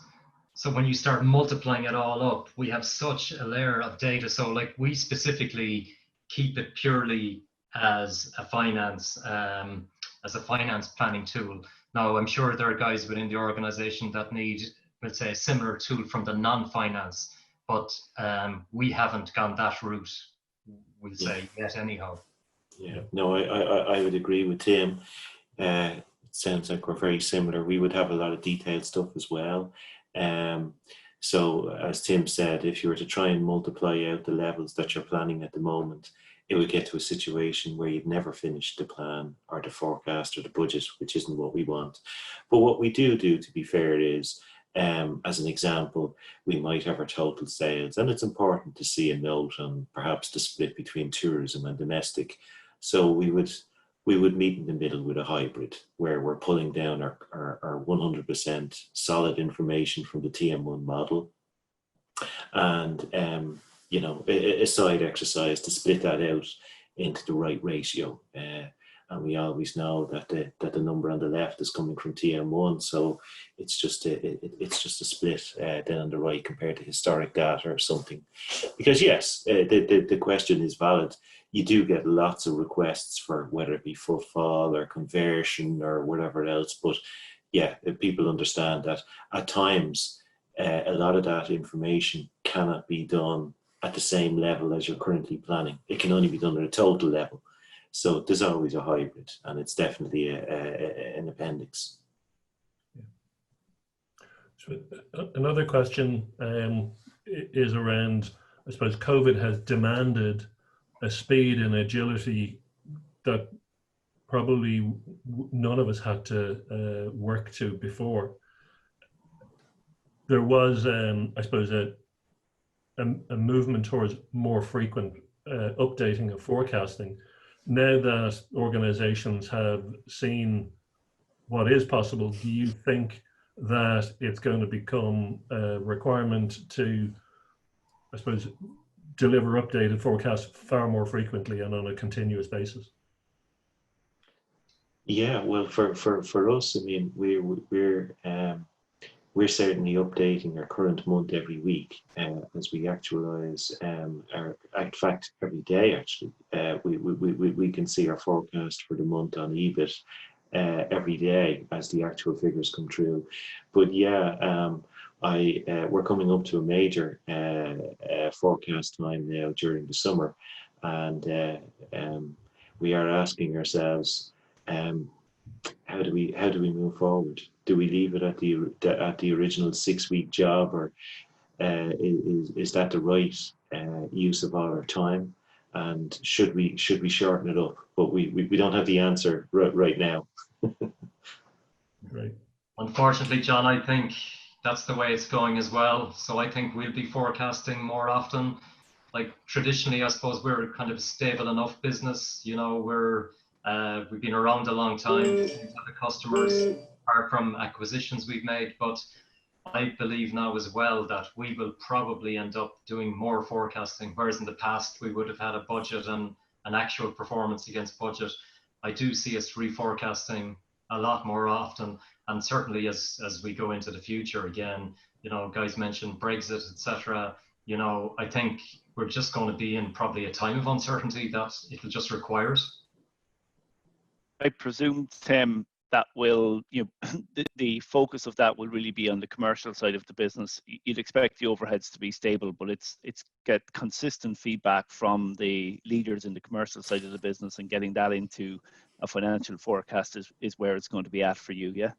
So when you start multiplying it all up, we have such a layer of data. So we specifically keep it purely as a finance planning tool. Now, I'm sure there are guys within the organization that need, let's say, a similar tool from the non-finance, but we haven't gone that route, we'll say, yet anyhow. Yeah, no, I would agree with Tim. It sounds like we're very similar. We would have a lot of detailed stuff as well. So as Tim said, if you were to try and multiply out the levels that you're planning at the moment, it would get to a situation where you'd never finish the plan or the forecast or the budget, which isn't what we want. But what we do, to be fair, is, as an example, we might have our total sales, and it's important to see a note on perhaps the split between tourism and domestic. So we would meet in the middle with a hybrid where we're pulling down our 100% solid information from the TM1 model, and a side exercise to split that out into the right ratio. And we always know that the number on the left is coming from TM1, so it's just a split then on the right compared to historic data or something. Because yes, the question is valid. You do get lots of requests for whether it be footfall or conversion or whatever else, but yeah, people understand that at times a lot of that information cannot be done at the same level as you're currently planning. It can only be done at a total level. So there's always a hybrid, and it's definitely an appendix. So another question is around, I suppose, COVID has demanded a speed and agility that probably none of us had to work to before. There was, I suppose, a movement towards more frequent updating of forecasting. Now that organizations have seen what is possible, do you think that it's going to become a requirement to I suppose, deliver updated forecasts far more frequently and on a continuous basis? Yeah, well, for us, I mean, we're certainly updating our current month every week as we actualize our, in fact, every day actually. We can see our forecast for the month on EBIT every day as the actual figures come true. But yeah, we're coming up to a major forecast time now during the summer, and we are asking ourselves, how do we move forward? Do we leave it at the original 6-week job, or is that the right use of all our time? And should we shorten it up? But we don't have the answer right now. Right. Unfortunately, John, I think that's the way it's going as well. So I think we'll be forecasting more often. Like traditionally, I suppose we're kind of a stable enough business. You know, we've been around a long time. We have the customers, apart from acquisitions we've made. But I believe now as well that we will probably end up doing more forecasting, whereas in the past we would have had a budget and an actual performance against budget. I do see us reforecasting a lot more often, and certainly as we go into the future again, you know, guys mentioned Brexit, etc. You know, I think we're just going to be in probably a time of uncertainty that it'll just require it. I presume, Tim, that will, you know, the focus of that will really be on the commercial side of the business. You'd expect the overheads to be stable, but it's get consistent feedback from the leaders in the commercial side of the business, and getting that into a financial forecast is where it's going to be at for you, yeah?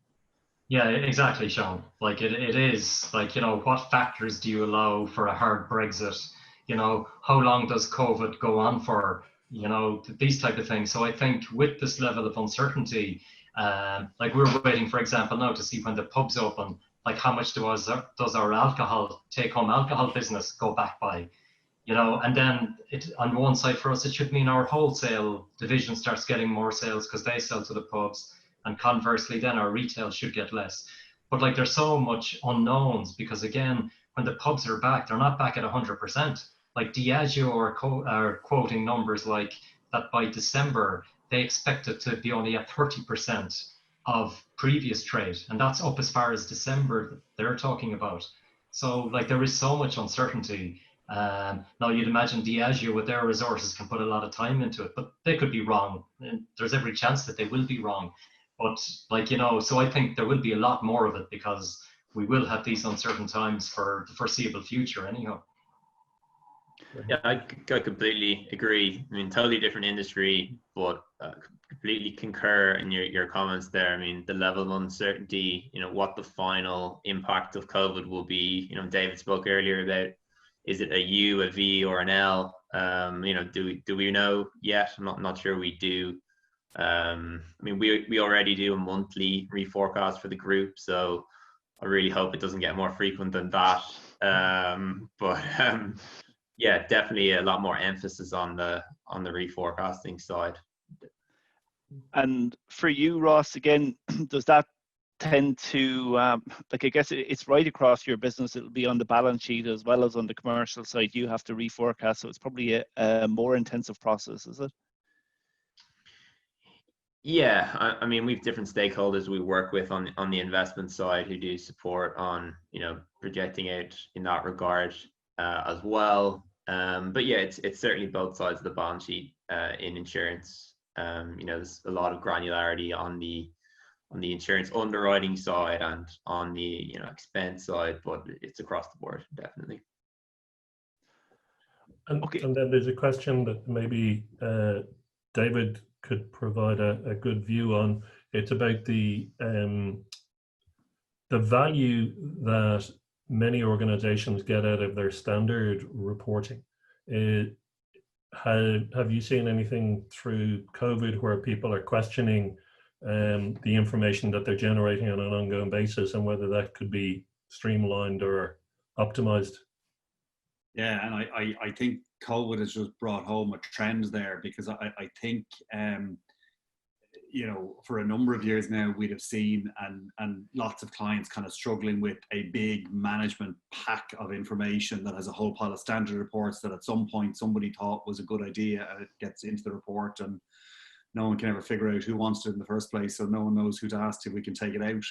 Yeah, exactly, Sean. Like it is like, you know, what factors do you allow for a hard Brexit? You know, how long does COVID go on for? You know, these type of things. So I think with this level of uncertainty, like we're waiting, for example, now to see when the pubs open, like how much does our alcohol, take-home alcohol business go back by? You know, and then on one side for us, it should mean our wholesale division starts getting more sales because they sell to the pubs, and conversely, then our retail should get less. But like there's so much unknowns, because again, when the pubs are back, they're not back at 100%. Like Diageo are quoting numbers like that by December, they expect it to be only at 30% of previous trade. And that's up as far as December they're talking about. So like there is so much uncertainty. Now you'd imagine Diageo with their resources can put a lot of time into it, but they could be wrong. And there's every chance that they will be wrong. But like, you know, so I think there will be a lot more of it because we will have these uncertain times for the foreseeable future anyhow. Yeah, I completely agree. I mean, totally different industry, but completely concur in your comments there. I mean, the level of uncertainty, you know, what the final impact of COVID will be. You know, David spoke earlier about, is it a U, a V, or an L? You know, do we know yet? I'm not sure we do. I mean, we already do a monthly reforecast for the group, so I really hope it doesn't get more frequent than that. Yeah, definitely a lot more emphasis on the reforecasting side. And for you, Ross, again, does that tend to, like, I guess it's right across your business, it'll be on the balance sheet as well as on the commercial side, you have to reforecast, so it's probably a more intensive process, is it? Yeah, I mean, we've different stakeholders we work with on the investment side who do support on, you know, projecting out in that regard as well. But yeah, it's certainly both sides of the balance sheet in insurance. You know, there's a lot of granularity on the insurance underwriting side and on the, you know, expense side, but it's across the board, definitely. And, okay. And then there's a question that maybe David could provide a good view on. It's about the value that many organizations get out of their standard reporting. Have you seen anything through COVID where people are questioning the information that they're generating on an ongoing basis and whether that could be streamlined or optimized? Yeah, and I think COVID has just brought home a trend there, because I think you know, for a number of years now, we'd have seen and lots of clients kind of struggling with a big management pack of information that has a whole pile of standard reports that at some point somebody thought was a good idea, and it gets into the report and no one can ever figure out who wants it in the first place, so no one knows who to ask till we can take it out.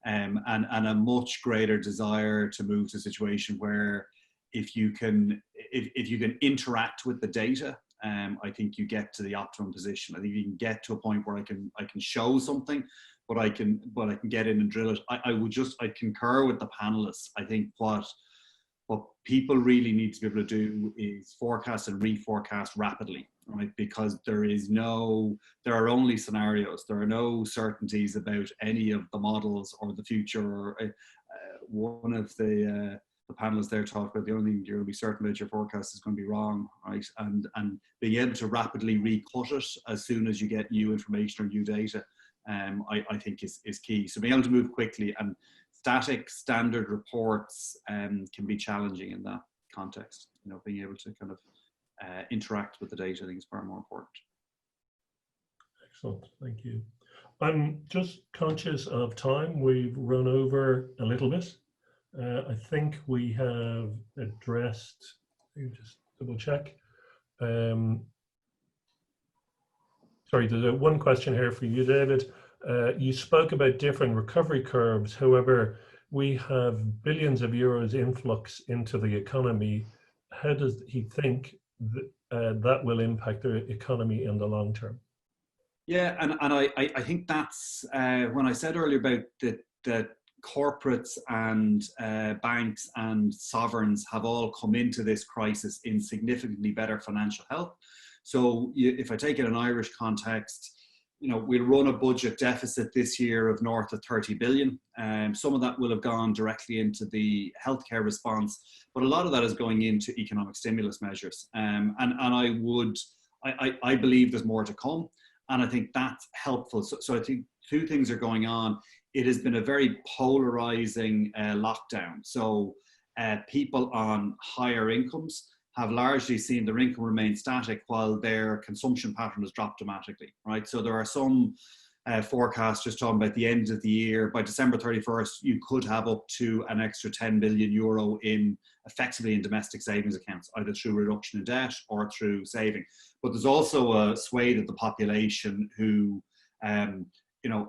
And a much greater desire to move to a situation where if you can interact with the data, I think you get to the optimum position. I think you can get to a point where I can show something, but I can get in and drill it. I concur with the panelists. I think what people really need to be able to do is forecast and reforecast rapidly, right? Because there are only scenarios. There are no certainties about any of the models or the future. One of the panelists there talked about the only thing you're going to be certain about your forecast is going to be wrong, right? And being able to rapidly recut it as soon as you get new information or new data, I think is key. So being able to move quickly, and static standard reports can be challenging in that context. You know, being able to kind of interact with the data, I think, is far more important. Excellent, thank you. I'm just conscious of time. We've run over a little bit. I think we have addressed, let me just double check. Sorry, there's one question here for you, David. You spoke about different recovery curves. However, we have billions of euros influx into the economy. How does he think that will impact the economy in the long term? Yeah, and I think that's when I said earlier about that corporates and banks and sovereigns have all come into this crisis in significantly better financial health. So if I take it in an Irish context, you know, we'll run a budget deficit this year of north of 30 billion. Some of that will have gone directly into the healthcare response, but a lot of that is going into economic stimulus measures. And I believe there's more to come. And I think that's helpful. So I think two things are going on. It has been a very polarizing lockdown. So people on higher incomes have largely seen their income remain static while their consumption pattern has dropped dramatically, right? So there are some forecasts just talking about the end of the year. By December 31st, you could have up to an extra 10 billion euro effectively in domestic savings accounts, either through reduction in debt or through saving. But there's also a swathe of the population who, you know,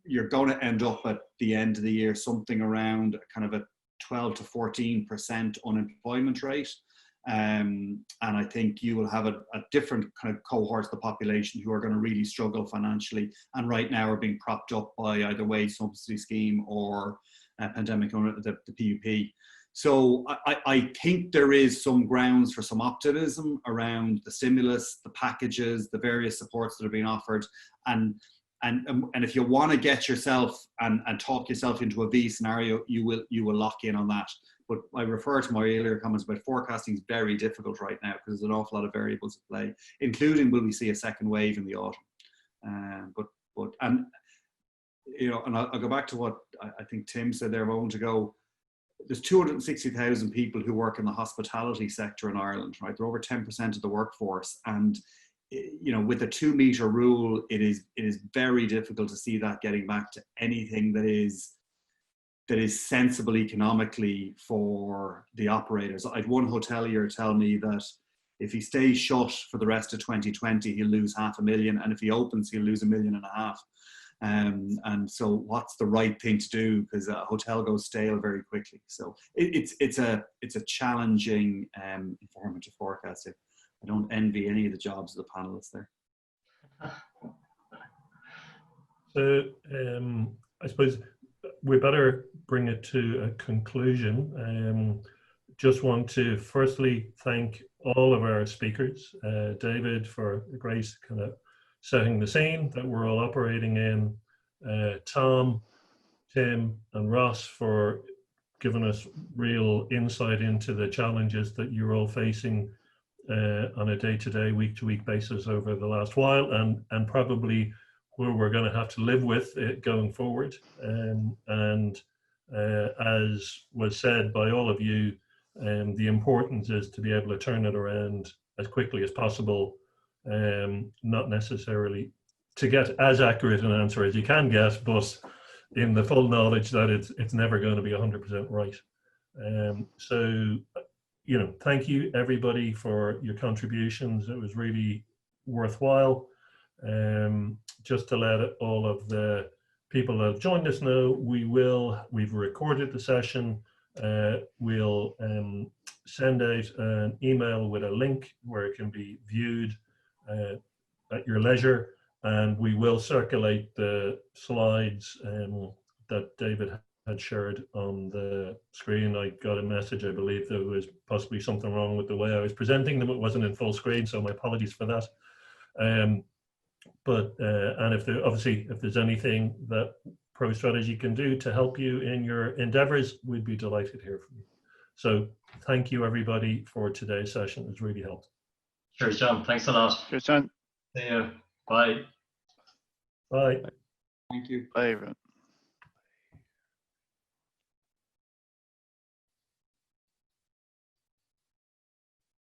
you're going to end up at the end of the year something around kind of a 12 to 14% unemployment rate. And I think you will have a different kind of cohort of the population who are going to really struggle financially, and right now are being propped up by either wage subsidy scheme or pandemic or the PUP. So I think there is some grounds for some optimism around the stimulus, the packages, the various supports that are being offered, and if you want to get yourself and talk yourself into a V scenario, you will lock in on that. But I refer to my earlier comments about forecasting is very difficult right now because there's an awful lot of variables at play, including will we see a second wave in the autumn. But you know, and I'll go back to what I think Tim said there a moment ago. There's 260,000 people who work in the hospitality sector in Ireland, right? They're over 10% of the workforce, and you know, with the 2 meter rule, it is very difficult to see that getting back to anything that is sensible economically for the operators. I had one hotelier tell me that if he stays shut for the rest of 2020, he'll lose $500,000, and if he opens, he'll lose $1.5 million. And so, what's the right thing to do? Because a hotel goes stale very quickly. So it's a challenging environment to forecast it. I don't envy any of the jobs of the panelists there. So I suppose we better bring it to a conclusion. Just want to firstly thank all of our speakers. David for the great kind of setting the scene that we're all operating in. Tom, Tim and Ross for giving us real insight into the challenges that you're all facing on a day-to-day, week-to-week basis over the last while, and probably where we're going to have to live with it going forward. And as was said by all of you, the importance is to be able to turn it around as quickly as possible, not necessarily to get as accurate an answer as you can get, but in the full knowledge that it's never going to be 100% right. So, you know, thank you everybody for your contributions. It was really worthwhile. Just to let all of the people that have joined us know, we've recorded the session. We'll send out an email with a link where it can be viewed at your leisure, and we will circulate the slides that David had shared on the screen. I got a message, I believe there was possibly something wrong with the way I was presenting them. It wasn't in full screen, so my apologies for that. And if there's anything that Pro Strategy can do to help you in your endeavors, we'd be delighted to hear from you. So thank you everybody for today's session. It's really helped. Cheers, John. Thanks a lot. Cheers, John. See you. Bye. Bye. Thank you. Bye, everyone.